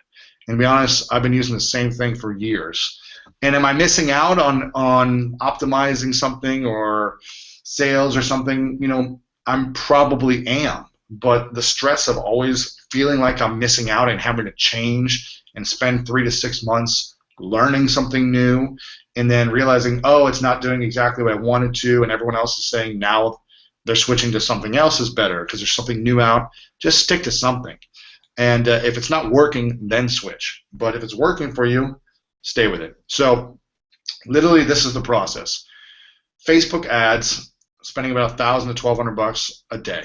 And to be honest, I've been using the same thing for years. And am I missing out on optimizing something or sales or something? I'm probably am. But the stress of always feeling like I'm missing out and having to change and spend 3 to 6 months learning something new, and then realizing, oh, it's not doing exactly what I wanted to, and everyone else is saying now they're switching to something else is better because there's something new out. Just stick to something. And if it's not working, then switch. But if it's working for you, stay with it. So literally, this is the process. Facebook ads, spending about $1,000 to $1,200 a day,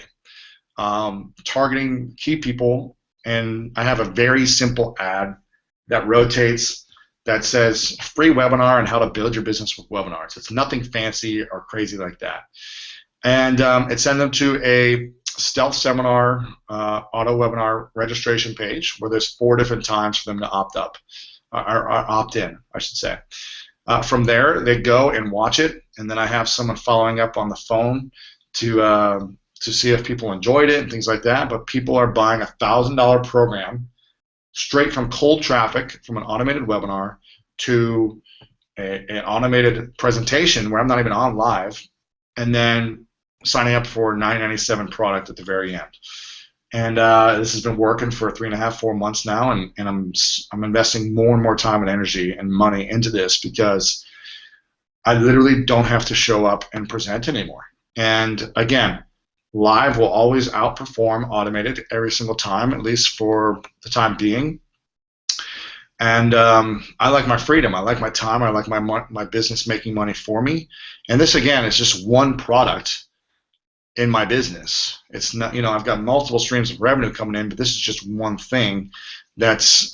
targeting key people, and I have a very simple ad that rotates that says free webinar and how to build your business with webinars. It's nothing fancy or crazy like that. And it sends them to a Stealth Seminar auto webinar registration page where there's 4 different times for them to opt up, or opt in, I should say. From there, they go and watch it, and then I have someone following up on the phone to see if people enjoyed it and things like that. But people are buying a $1,000 program straight from cold traffic from an automated webinar to an automated presentation where I'm not even on live, and then signing up for $9.97 product at the very end. And this has been working for 3.5, 4 months now, and I'm investing more and more time and energy and money into this because I literally don't have to show up and present anymore. And again, live will always outperform automated every single time, at least for the time being. And I like my freedom. I like my time. I like my business making money for me. And this, again, is just one product in my business. It's not, I've got multiple streams of revenue coming in, but this is just one thing that's,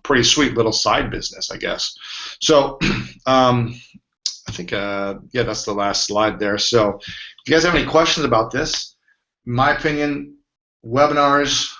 pretty sweet little side business, I guess. So I think, that's the last slide there. So if you guys have any questions about this, in my opinion, webinars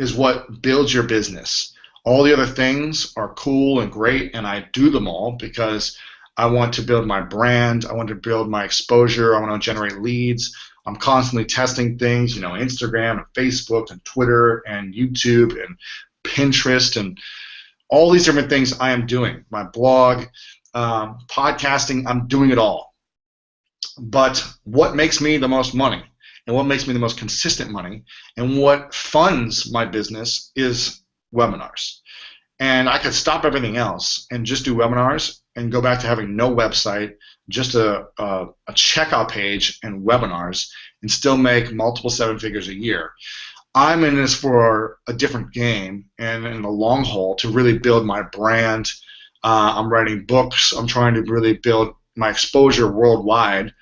is what builds your business. All the other things are cool and great, and I do them all because I want to build my brand, I want to build my exposure, I want to generate leads, I'm constantly testing things, Instagram and Facebook and Twitter and YouTube and Pinterest and all these different things I am doing. My blog, podcasting, I'm doing it all. But what makes me the most money and what makes me the most consistent money and what funds my business is webinars. And I could stop everything else and just do webinars and go back to having no website, just a checkout page and webinars, and still make multiple seven figures a year. I'm in this for a different game and in the long haul to really build my brand. I'm writing books. I'm trying to really build my exposure worldwide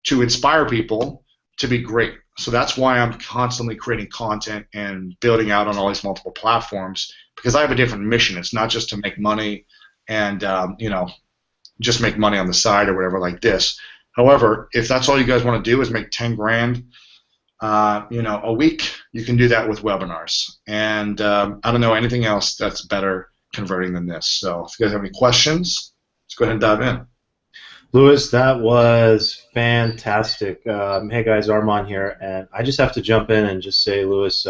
to inspire people to be great. So that's why I'm constantly creating content and building out on all these multiple platforms, because I have a different mission. It's not just to make money and just make money on the side or whatever like this. However, if that's all you guys want to do is make 10 grand a week, you can do that with webinars. And I don't know anything else that's better converting than this. So if you guys have any questions, let's go ahead and dive in. Louis, that was fantastic. Hey guys, Arman here, and I just have to jump in and just say, Louis,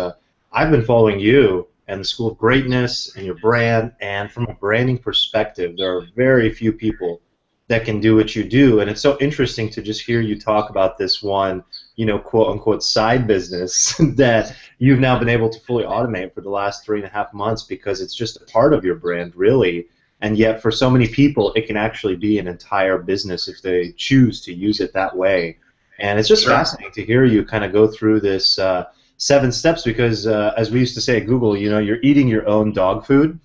I've been following you and the School of Greatness and your brand, and from a branding perspective, there are very few people that can do what you do, and it's so interesting to just hear you talk about this one, quote-unquote side business that you've now been able to fully automate for the last 3.5 months, because it's just a part of your brand, really. And yet, for so many people, it can actually be an entire business if they choose to use it that way. And it's just fascinating to hear you kind of go through this 7 steps, because as we used to say at Google, you're eating your own dog food.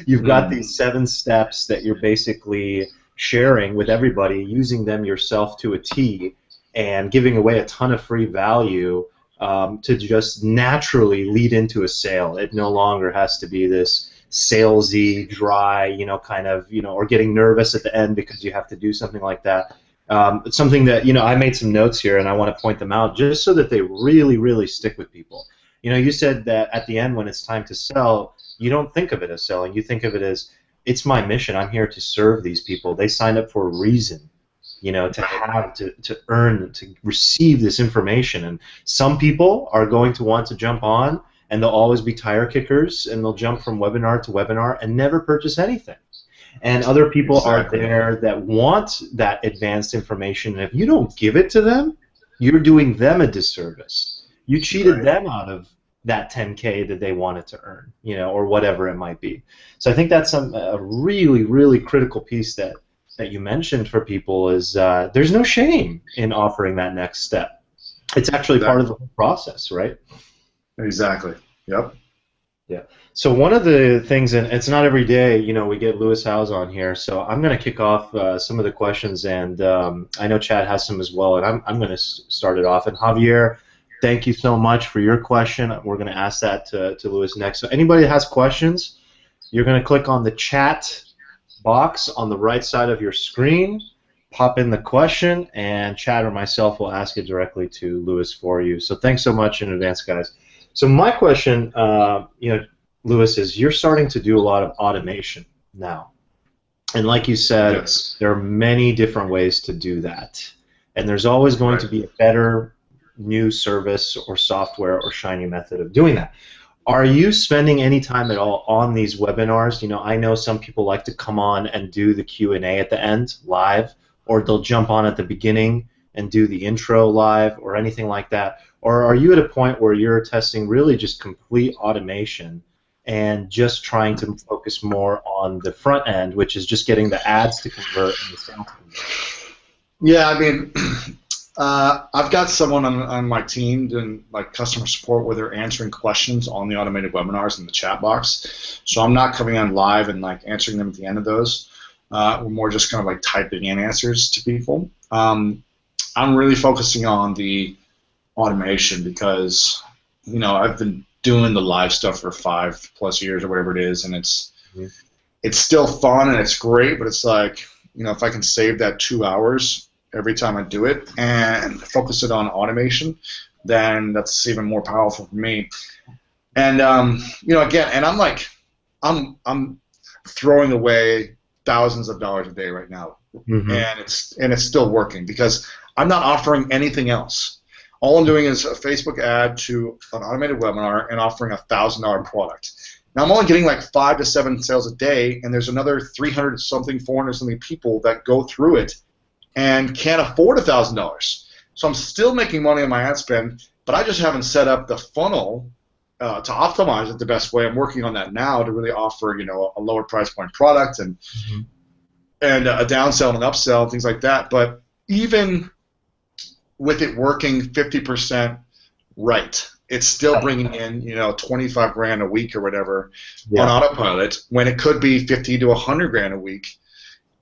You've got these 7 steps that you're basically sharing with everybody, using them yourself to a T, and giving away a ton of free value to just naturally lead into a sale. It no longer has to be this salesy, dry, or getting nervous at the end because you have to do something like that. It's something that, I made some notes here and I want to point them out just so that they really, really stick with people. You said that at the end when it's time to sell, you don't think of it as selling. You think of it as, it's my mission. I'm here to serve these people. They signed up for a reason, to earn, to receive this information. And some people are going to want to jump on, and they'll always be tire kickers, and they'll jump from webinar to webinar and never purchase anything. And other people are there that want that advanced information, and if you don't give it to them, you're doing them a disservice. You cheated them out of that 10K that they wanted to earn, or whatever it might be. So I think that's a really, really critical piece that you mentioned for people is there's no shame in offering that next step. It's actually part of the whole process, right? Exactly. Yep. Yeah. So one of the things, and it's not every day, we get Louis Howes on here, so I'm going to kick off some of the questions, and I know Chad has some as well, and I'm going to start it off. And Javier, thank you so much for your question. We're going to ask that to Louis next. So anybody that has questions, you're going to click on the chat box on the right side of your screen, pop in the question, and Chad or myself will ask it directly to Louis for you. So thanks so much in advance, guys. So my question, Louis, is you're starting to do a lot of automation now. And like you said, there are many different ways to do that. And there's always going to be a better new service or software or shiny method of doing that. Are you spending any time at all on these webinars? I know some people like to come on and do the Q&A at the end live, or they'll jump on at the beginning and do the intro live or anything like that. Or are you at a point where you're testing really just complete automation and just trying to focus more on the front end, which is just getting the ads to convert and the sales to convert? Yeah, I mean, I've got someone on my team doing customer support where they're answering questions on the automated webinars in the chat box. So I'm not coming on live and answering them at the end of those. We're more just kind of typing in answers to people. I'm really focusing on the automation because I've been doing the live stuff for 5+ years or whatever it is, and it's still fun and it's great, but it's if I can save that 2 hours every time I do it and focus it on automation, then that's even more powerful for me. And again, and I'm throwing away thousands of dollars a day right now, and it's still working because I'm not offering anything else. All I'm doing is a Facebook ad to an automated webinar and offering a $1,000 product. Now I'm only getting like 5 to 7 sales a day, and there's another 300 something, 400 something people that go through it and can't afford $1,000. So I'm still making money on my ad spend, but I just haven't set up the funnel to optimize it the best way. I'm working on that now to really offer, you know, a lower price point product and a downsell and an upsell and things like that. But even with it working 50% right, it's still bringing in, you know, 25 grand a week or whatever on autopilot when it could be 50 to 100 grand a week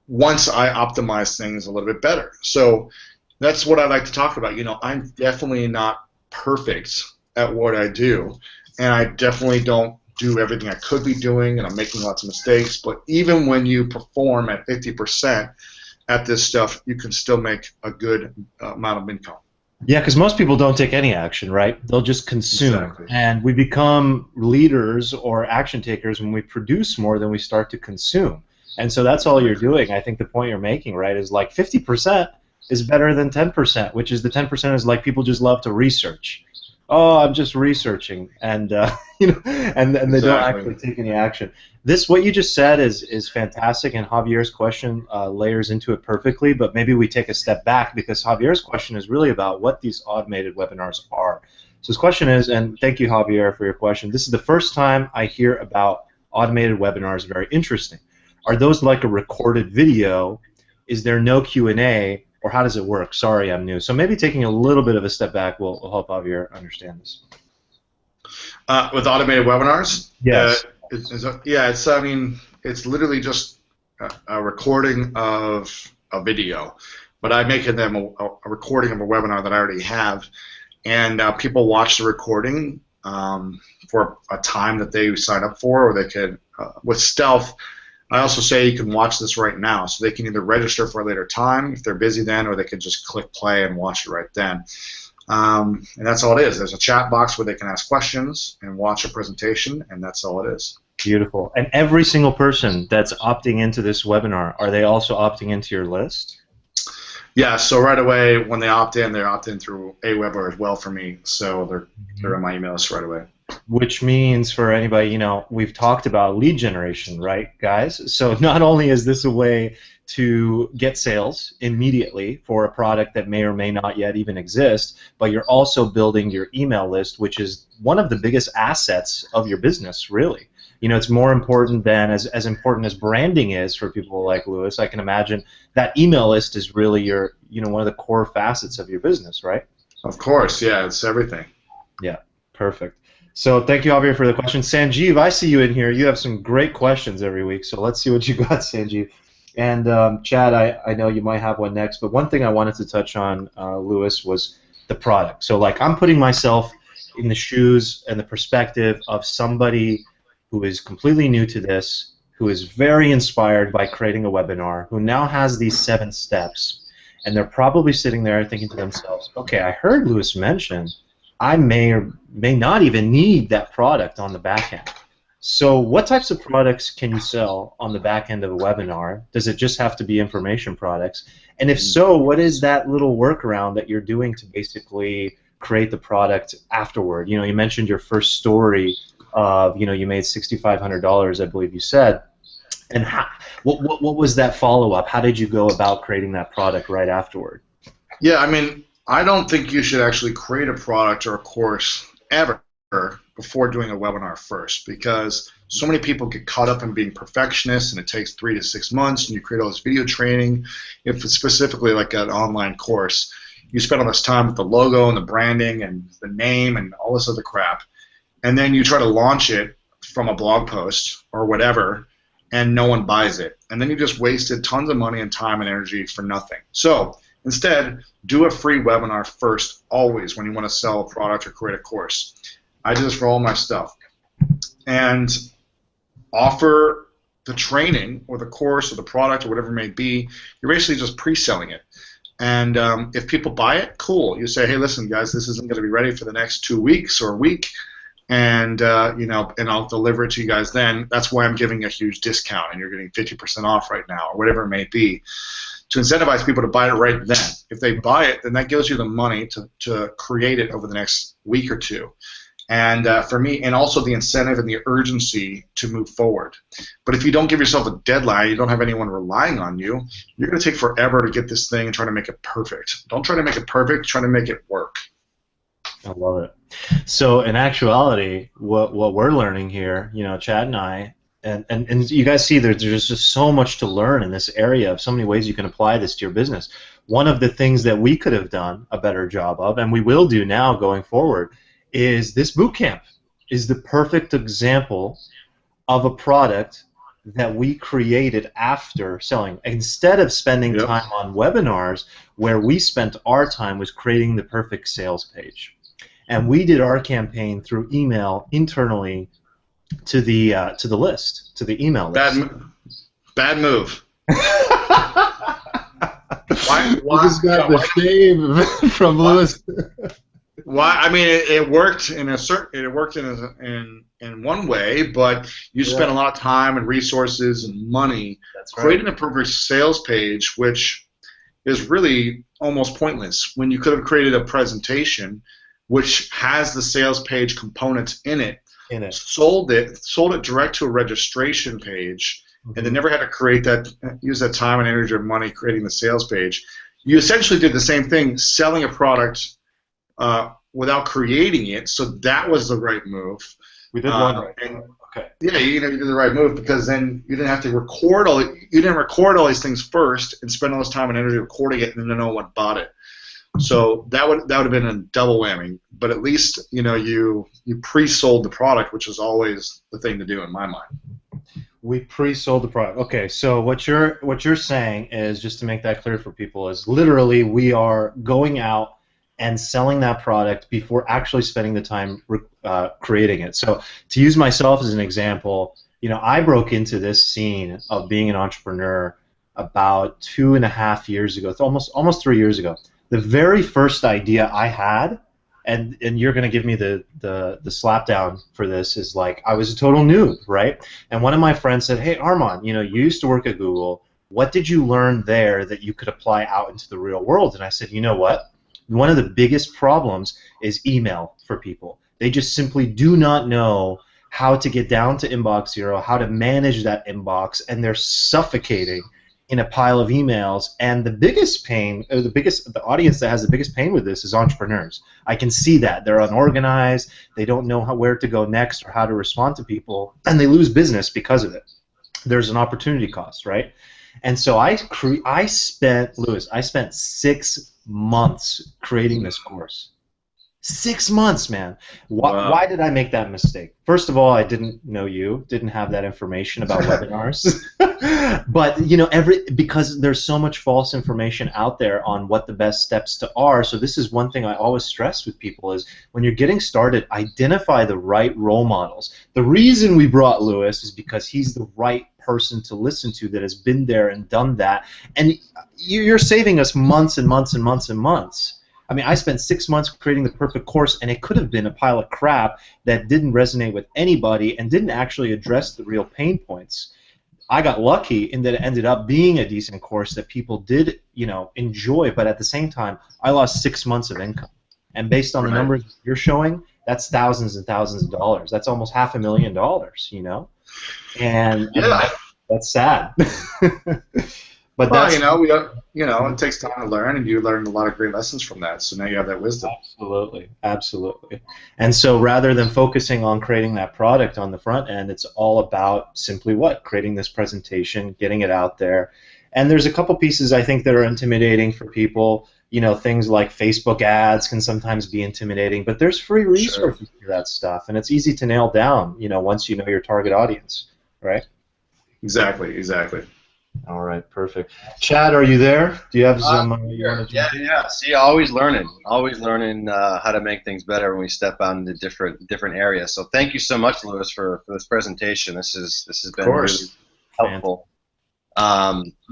once I optimize things a little bit better. So that's what I like to talk about. You know, I'm definitely not perfect at what I do, and I definitely don't do everything I could be doing, and I'm making lots of mistakes. But even when you perform at 50% at this stuff, you can still make a good amount of income. Yeah, because most people don't take any action, right? They'll just consume. Exactly. And we become leaders or action takers when we produce more than we start to consume. And so that's all you're doing. I think the point you're making, right, is like 50% is better than 10%, which is the 10% is like people just love to research. Oh, I'm just researching, and you know, and they don't actually take any action. This, what you just said, is fantastic, and Javier's question layers into it perfectly. But maybe we take a step back, because Javier's question is really about what these automated webinars are. So his question is, and thank you, Javier, for your question. This is the first time I hear about automated webinars. Very interesting. Are those like a recorded video? Is there no Q&A? Or how does it work? Sorry, I'm new. So maybe taking a little bit of a step back will help Javier understand this. With automated webinars? Yes. It's I mean, it's literally just a recording of a video, but I make them a recording of a webinar that I already have, and people watch the recording for a time that they sign up for, or they could, with Stealth, I also say you can watch this right now, so they can either register for a later time if they're busy then, or they can just click play and watch it right then. And that's all it is. There's a chat box where they can ask questions and watch a presentation, and that's all it is. Beautiful. And every single person that's opting into this webinar, are they also opting into your list? Yeah, so right away when they opt in, they opt in through Aweber as well for me, so they're on my email list right away. Which means for anybody, you know, we've talked about lead generation, right, guys? So not only is this a way to get sales immediately for a product that may or may not yet even exist, but you're also building your email list, which is one of the biggest assets of your business, really. You know, it's more important than, as important as branding is for people like Lewis. I can imagine that email list is really your, you know, one of the core facets of your business, right? Of course, yeah, it's everything. Yeah, perfect. So thank you, Javier, for the question. Sanjeev, I see you in here. You have some great questions every week, so let's see what you got, Sanjeev. And Chad, I know you might have one next, but one thing I wanted to touch on, Lewis, was the product. So, like, I'm putting myself in the shoes and the perspective of somebody who is completely new to this, who is very inspired by creating a webinar, who now has these 7 steps, and they're probably sitting there thinking to themselves, okay, I heard Lewis mention I may or may not even need that product on the back end. So what types of products can you sell on the back end of a webinar? Does it just have to be information products? And if so, what is that little workaround that you're doing to basically create the product afterward? You know, you mentioned your first story of, you know, you made $6,500, I believe you said. And how, what was that follow-up? How did you go about creating that product right afterward? Yeah, I mean, I don't think you should actually create a product or a course ever before doing a webinar first, because so many people get caught up in being perfectionists, and it takes 3 to 6 months, and you create all this video training. If it's specifically like an online course, you spend all this time with the logo and the branding and the name and all this other crap, and then you try to launch it from a blog post or whatever, and no one buys it, and then you just wasted tons of money and time and energy for nothing. So instead, do a free webinar first, always, when you want to sell a product or create a course. I do this for all my stuff. And offer the training or the course or the product or whatever it may be. You're basically just pre-selling it. And if people buy it, cool. You say, hey, listen, guys, this isn't going to be ready for the next 2 weeks or a week, and you know, and I'll deliver it to you guys then. That's why I'm giving a huge discount, and you're getting 50% off right now, or whatever it may be, to incentivize people to buy it right then. If they buy it, then that gives you the money to create it over the next week or two. And for me, and also the incentive and the urgency to move forward. But if you don't give yourself a deadline, you don't have anyone relying on you, you're going to take forever to get this thing and try to make it perfect. Don't try to make it perfect, try to make it work. I love it. So in actuality, what we're learning here, Chad and I, and you guys see there's just so much to learn in this area of so many ways you can apply this to your business. One of the things that we could have done a better job of, and we will do now going forward, is this boot camp is the perfect example of a product that we created after selling. Instead of spending time on webinars, where we spent our time was creating the perfect sales page. And we did our campaign through email internally to the list, to the email list. Bad move. We just got the shame from Lewis. Why? I mean, it worked in one way, but you spent a lot of time and resources and money creating a perfect sales page, which is really almost pointless when you could have created a presentation which has the sales page components in it. Sold it direct to a registration page, and then never had to use that time and energy or money creating the sales page. You essentially did the same thing, selling a product without creating it. So that was the right move. We did one right. Okay. Yeah, you did the right move, because then you didn't have to record all. You didn't record all these things first and spend all this time and energy recording it, and then no one bought it. So that would have been a double whammy. But at least you pre-sold the product, which is always the thing to do in my mind. We pre-sold the product. Okay, so what you're saying is, just to make that clear for people, is literally we are going out and selling that product before actually spending the time creating it. So to use myself as an example, I broke into this scene of being an entrepreneur about 2.5 years ago, almost 3 years ago. The very first idea I had, and you're going to give me the slap down for this, is like I was a total noob, right? And one of my friends said, "Hey, Arman, you used to work at Google. What did you learn there that you could apply out into the real world?" And I said, "You know what? One of the biggest problems is email for people. They just simply do not know how to get down to inbox zero, how to manage that inbox, and they're suffocating in a pile of emails." And the biggest pain, or the audience that has the biggest pain with this is entrepreneurs. I can see that. They're unorganized, they don't know where to go next or how to respond to people, and they lose business because of it. There's an opportunity cost, right? And so I spent 6 months creating this course. 6 months, man. Why did I make that mistake? First of all, I didn't know you, didn't have that information about webinars. But because there's so much false information out there on what the best steps are. So this is one thing I always stress with people is, when you're getting started, identify the right role models. The reason we brought Lewis is because he's the right person to listen to that has been there and done that. And you're saving us months and months and months and months. I mean, I spent 6 months creating the perfect course, and it could have been a pile of crap that didn't resonate with anybody and didn't actually address the real pain points. I got lucky in that it ended up being a decent course that people did, enjoy, but at the same time, I lost 6 months of income. And based on the numbers you're showing, that's thousands and thousands of dollars. That's almost $500,000, And that's sad. But it takes time to learn, and you learned a lot of great lessons from that. So now you have that wisdom. Absolutely, absolutely. And so rather than focusing on creating that product on the front end, it's all about simply creating this presentation, getting it out there. And there's a couple pieces I think that are intimidating for people. Things like Facebook ads can sometimes be intimidating, but there's free resources for that stuff, and it's easy to nail down. Once you know your target audience, right? Exactly. All right, perfect. Chad, are you there? Do you have some? Yeah. See, always learning how to make things better when we step out into different areas. So thank you so much, Lewis, for this presentation. This has been really helpful.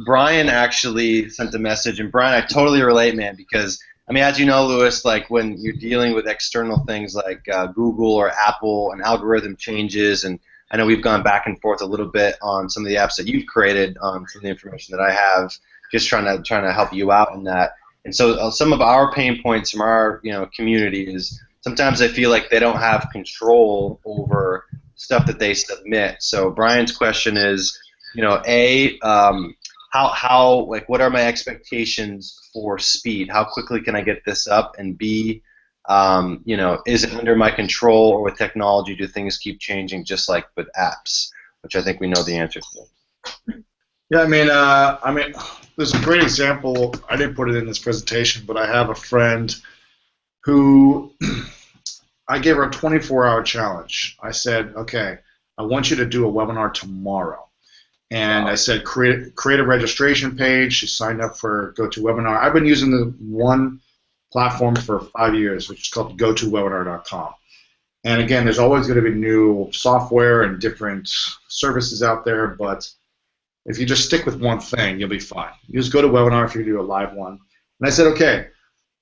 Brian actually sent a message, and Brian, I totally relate, man, because I mean, as you know, Lewis, like when you're dealing with external things like Google or Apple and algorithm changes, and I know we've gone back and forth a little bit on some of the apps that you've created, some of the information that I have. just trying to help you out in that. And so some of our pain points from our community is sometimes they feel like they don't have control over stuff that they submit. So Brian's question is, how like what are my expectations for speed? How quickly can I get this up? And B, is it under my control, or with technology do things keep changing just like with apps, which I think we know the answer to. Yeah, I mean, there's a great example. I didn't put it in this presentation, but I have a friend who I gave her a 24-hour challenge. I said, okay, I want you to do a webinar tomorrow. And I said, create a registration page. She signed up for GoToWebinar. I've been using the one platform for 5 years, which is called GoToWebinar.com. And again, there's always going to be new software and different services out there, but if you just stick with one thing, you'll be fine. You just go to webinar if you do a live one. And I said, okay,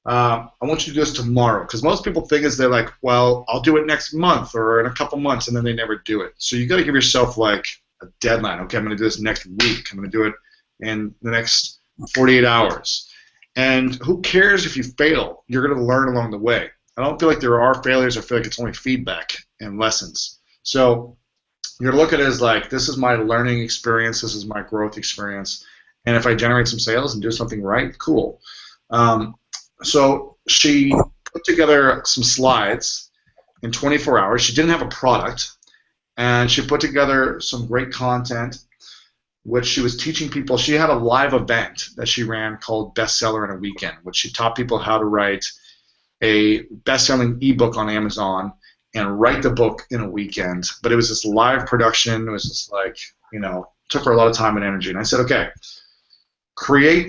I want you to do this tomorrow, because most people think is they're like, well, I'll do it next month or in a couple months, and then they never do it. So you got to give yourself like a deadline. Okay, I'm going to do this next week. I'm going to do it in the next 48 hours. And who cares if you fail? You're going to learn along the way. I don't feel like there are failures. I feel like it's only feedback and lessons. So you're going to look at it as like, this is my learning experience. This is my growth experience. And if I generate some sales and do something right, cool. So she put together some slides in 24 hours. She didn't have a product. And she put together some great content, which she was teaching people. She had a live event that she ran called Bestseller in a Weekend, which she taught people how to write a best-selling ebook on Amazon and write the book in a weekend. But it was this live production. It was just like, took her a lot of time and energy. And I said, okay, create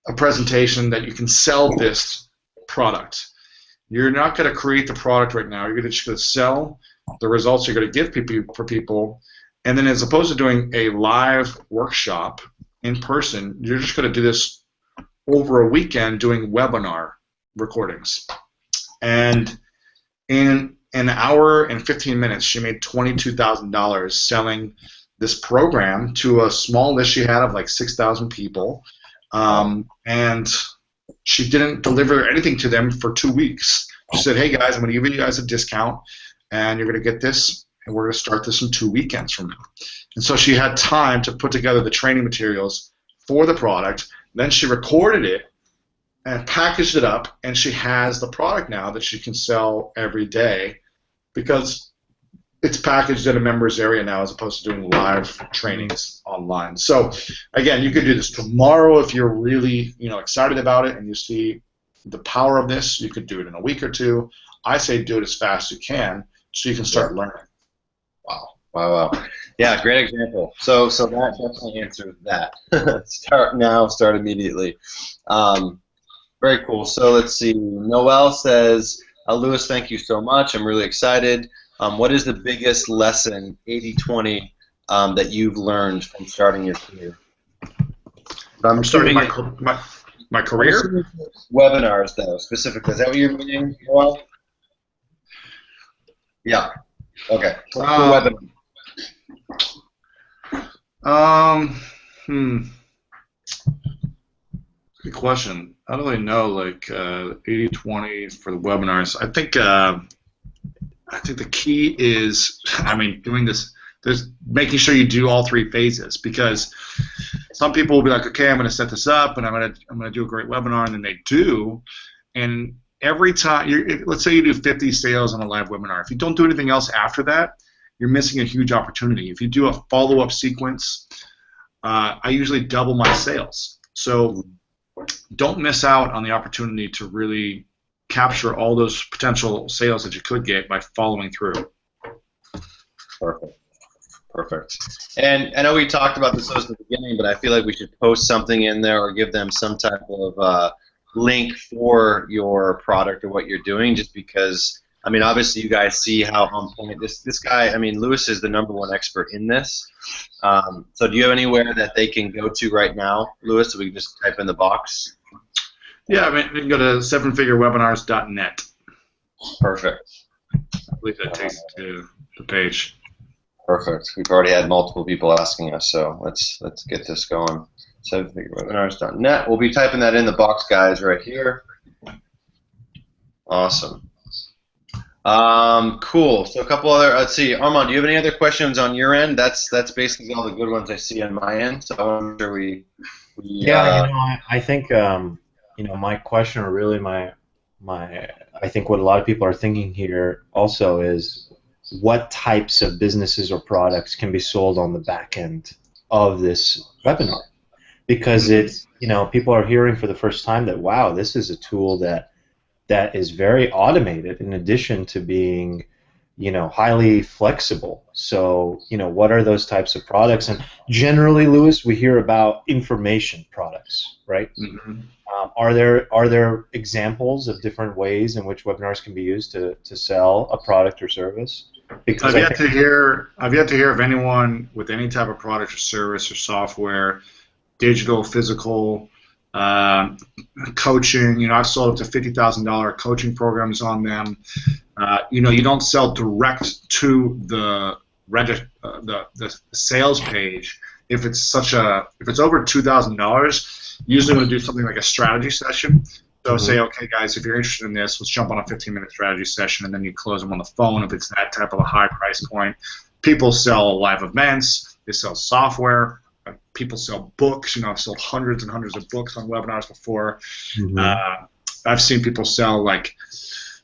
a presentation that you can sell this product. You're not going to create the product right now. You're just going to sell the results you're going to give people, and then as opposed to doing a live workshop in person, you're just going to do this over a weekend doing webinar recordings. And in an hour and 15 minutes, she made $22,000 selling this program to a small list she had of like 6,000 people, and she didn't deliver anything to them for 2 weeks. She said, hey guys, I'm going to give you guys a discount, and you're going to get this, and we're going to start this in 2 weekends from now. And so she had time to put together the training materials for the product. Then she recorded it and packaged it up, and she has the product now that she can sell every day because it's packaged in a members area now as opposed to doing live trainings online. So again, you could do this tomorrow if you're really excited about it and you see the power of this. You could do it in a week or two. I say do it as fast as you can so you can start learning. Wow. Yeah, great example. So that definitely answers that. Start now, start immediately. Very cool. So let's see. Noel says, Louis, thank you so much. I'm really excited. What is the biggest lesson, 80-20, that you've learned from starting your career? I'm starting my career? Webinars, though, specifically. Is that what you're meaning, Noel? Yeah. Okay. Webinar. Good question. I don't really know, like 80-20 for the webinars. I think the key is, doing this. There's making sure you do all 3 phases, because some people will be like, okay, I'm going to set this up and I'm going to do a great webinar, and then they do, and every time, let's say you do 50 sales on a live webinar. If you don't do anything else after that, you're missing a huge opportunity. If you do a follow-up sequence, I usually double my sales. So don't miss out on the opportunity to really capture all those potential sales that you could get by following through. Perfect. And I know we talked about this at the beginning, but I feel like we should post something in there or give them some type of link for your product or what you're doing, just because, obviously you guys see how on point this guy, Louis is the #1 expert in this. So do you have anywhere that they can go to right now, Louis, so we can just type in the box? Yeah, you can go to sevenfigurewebinars.net. Perfect. I believe that takes you to the page. Perfect. We've already had multiple people asking us, so let's get this going. sevenfigurewebinars.net. We'll be typing that in the box, guys, right here. Awesome. Cool. So a couple other. Let's see, Arman, do you have any other questions on your end? That's basically all the good ones I see on my end. So I want to make sure we Yeah, I think my question, or really my I think what a lot of people are thinking here also is what types of businesses or products can be sold on the back end of this webinar, because it's people are hearing for the first time that, wow, this is a tool that is very automated in addition to being highly flexible. So what are those types of products? And generally, Lewis, we hear about information products, right? Mm-hmm. Are there examples of different ways in which webinars can be used to sell a product or service? Because I've yet to hear of anyone with any type of product or service or software, digital, physical, coaching. I've sold up to $50,000 coaching programs on them. You don't sell direct to the sales page if it's over $2,000. Usually, when we do something like a strategy session, so say, okay, guys, if you're interested in this, let's jump on a 15-minute strategy session, and then you close them on the phone if it's that type of a high price point. People sell live events. They sell software. People sell books. I've sold hundreds and hundreds of books on webinars before. I've seen people sell like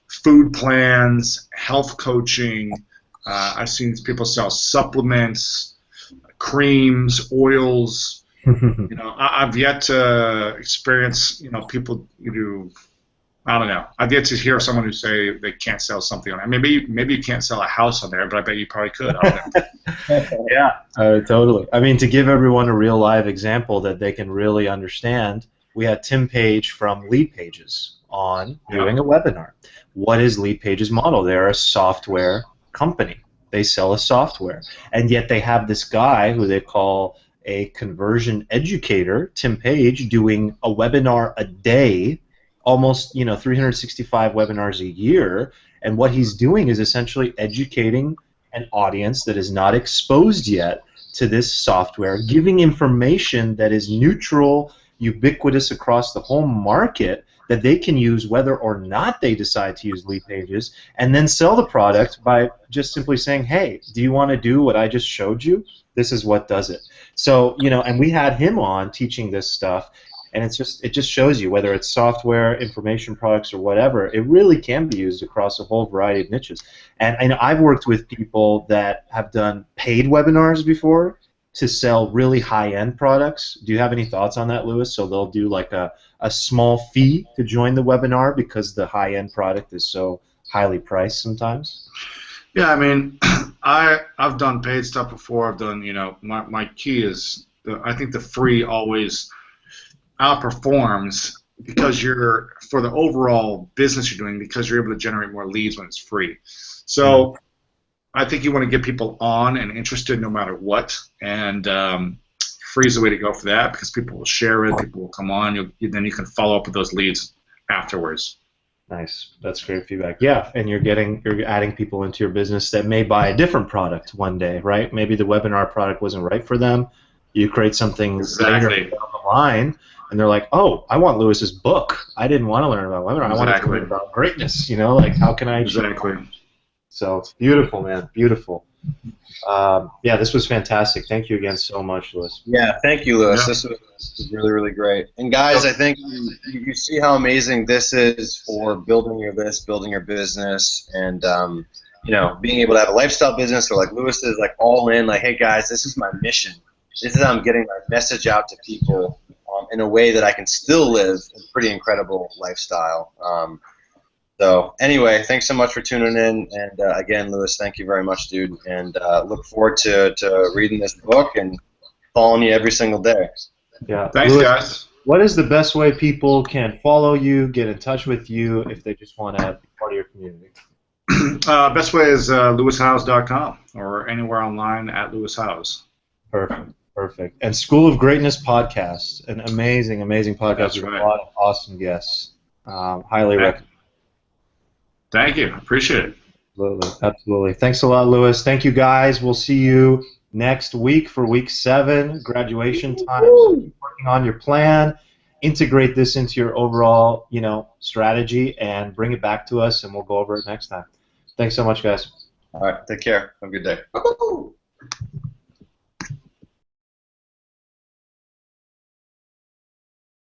food plans, health coaching. I've seen people sell supplements, creams, oils. I've yet to experience, people I don't know. I've yet to hear someone who say they can't sell something on there. Maybe you can't sell a house on there, but I bet you probably could. I don't know. Yeah, totally. I mean, to give everyone a real live example that they can really understand, we had Tim Page from Lead Pages on doing a webinar. What is Lead Pages' model? They're a software company. They sell a software, and yet they have this guy who they call a conversion educator, Tim Page, doing a webinar a day, almost 365 webinars a year, and what he's doing is essentially educating an audience that is not exposed yet to this software, giving information that is neutral, ubiquitous across the whole market that they can use whether or not they decide to use Lead Pages, and then sell the product by just simply saying, hey, do you want to do what I just showed you? This is what does it. So, and we had him on teaching this stuff, and it just shows you, whether it's software, information products, or whatever, it really can be used across a whole variety of niches. And I've worked with people that have done paid webinars before to sell really high-end products. Do you have any thoughts on that, Lewis? So they'll do like a small fee to join the webinar because the high-end product is so highly priced sometimes? Yeah, I mean, I've done paid stuff before. I've done, my key is, I think the free always outperforms because for the overall business you're doing, because you're able to generate more leads when it's free. So I think you want to get people on and interested no matter what, and free is the way to go for that because people will share it, people will come on, then you can follow up with those leads afterwards. Nice. That's great feedback. Yeah, and you're adding people into your business that may buy a different product one day, right? Maybe the webinar product wasn't right for them. You create something later down the line, and they're like, oh, I want Lewis's book. I didn't want to learn about webinar. I wanted to learn about greatness. Like, how can I? Exactly. So beautiful, man. Beautiful. Yeah, this was fantastic. Thank you again so much, Lewis. Yeah, thank you, Lewis. This was really, really great. And guys, I think you see how amazing this is for building your list, building your business, and being able to have a lifestyle business, or like Lewis is, like all in. Like, hey guys, this is my mission. This is how I'm getting my message out to people in a way that I can still live a pretty incredible lifestyle. So anyway, thanks so much for tuning in, and again, Lewis, thank you very much, dude, and look forward to reading this book and following you every single day. Yeah, thanks, Lewis, guys. What is the best way people can follow you, get in touch with you, if they just want to be part of your community? Best way is lewishowes.com or anywhere online at Lewis Howes. Perfect. And School of Greatness podcast, an amazing podcast. That's with right. A lot of awesome guests. Highly recommend. Thank you. Appreciate it. Absolutely. Thanks a lot, Lewis. Thank you, guys. We'll see you next week for week 7, graduation time. So keep working on your plan, integrate this into your overall, strategy, and bring it back to us, and we'll go over it next time. Thanks so much, guys. All right, take care. Have a good day. Woo-hoo!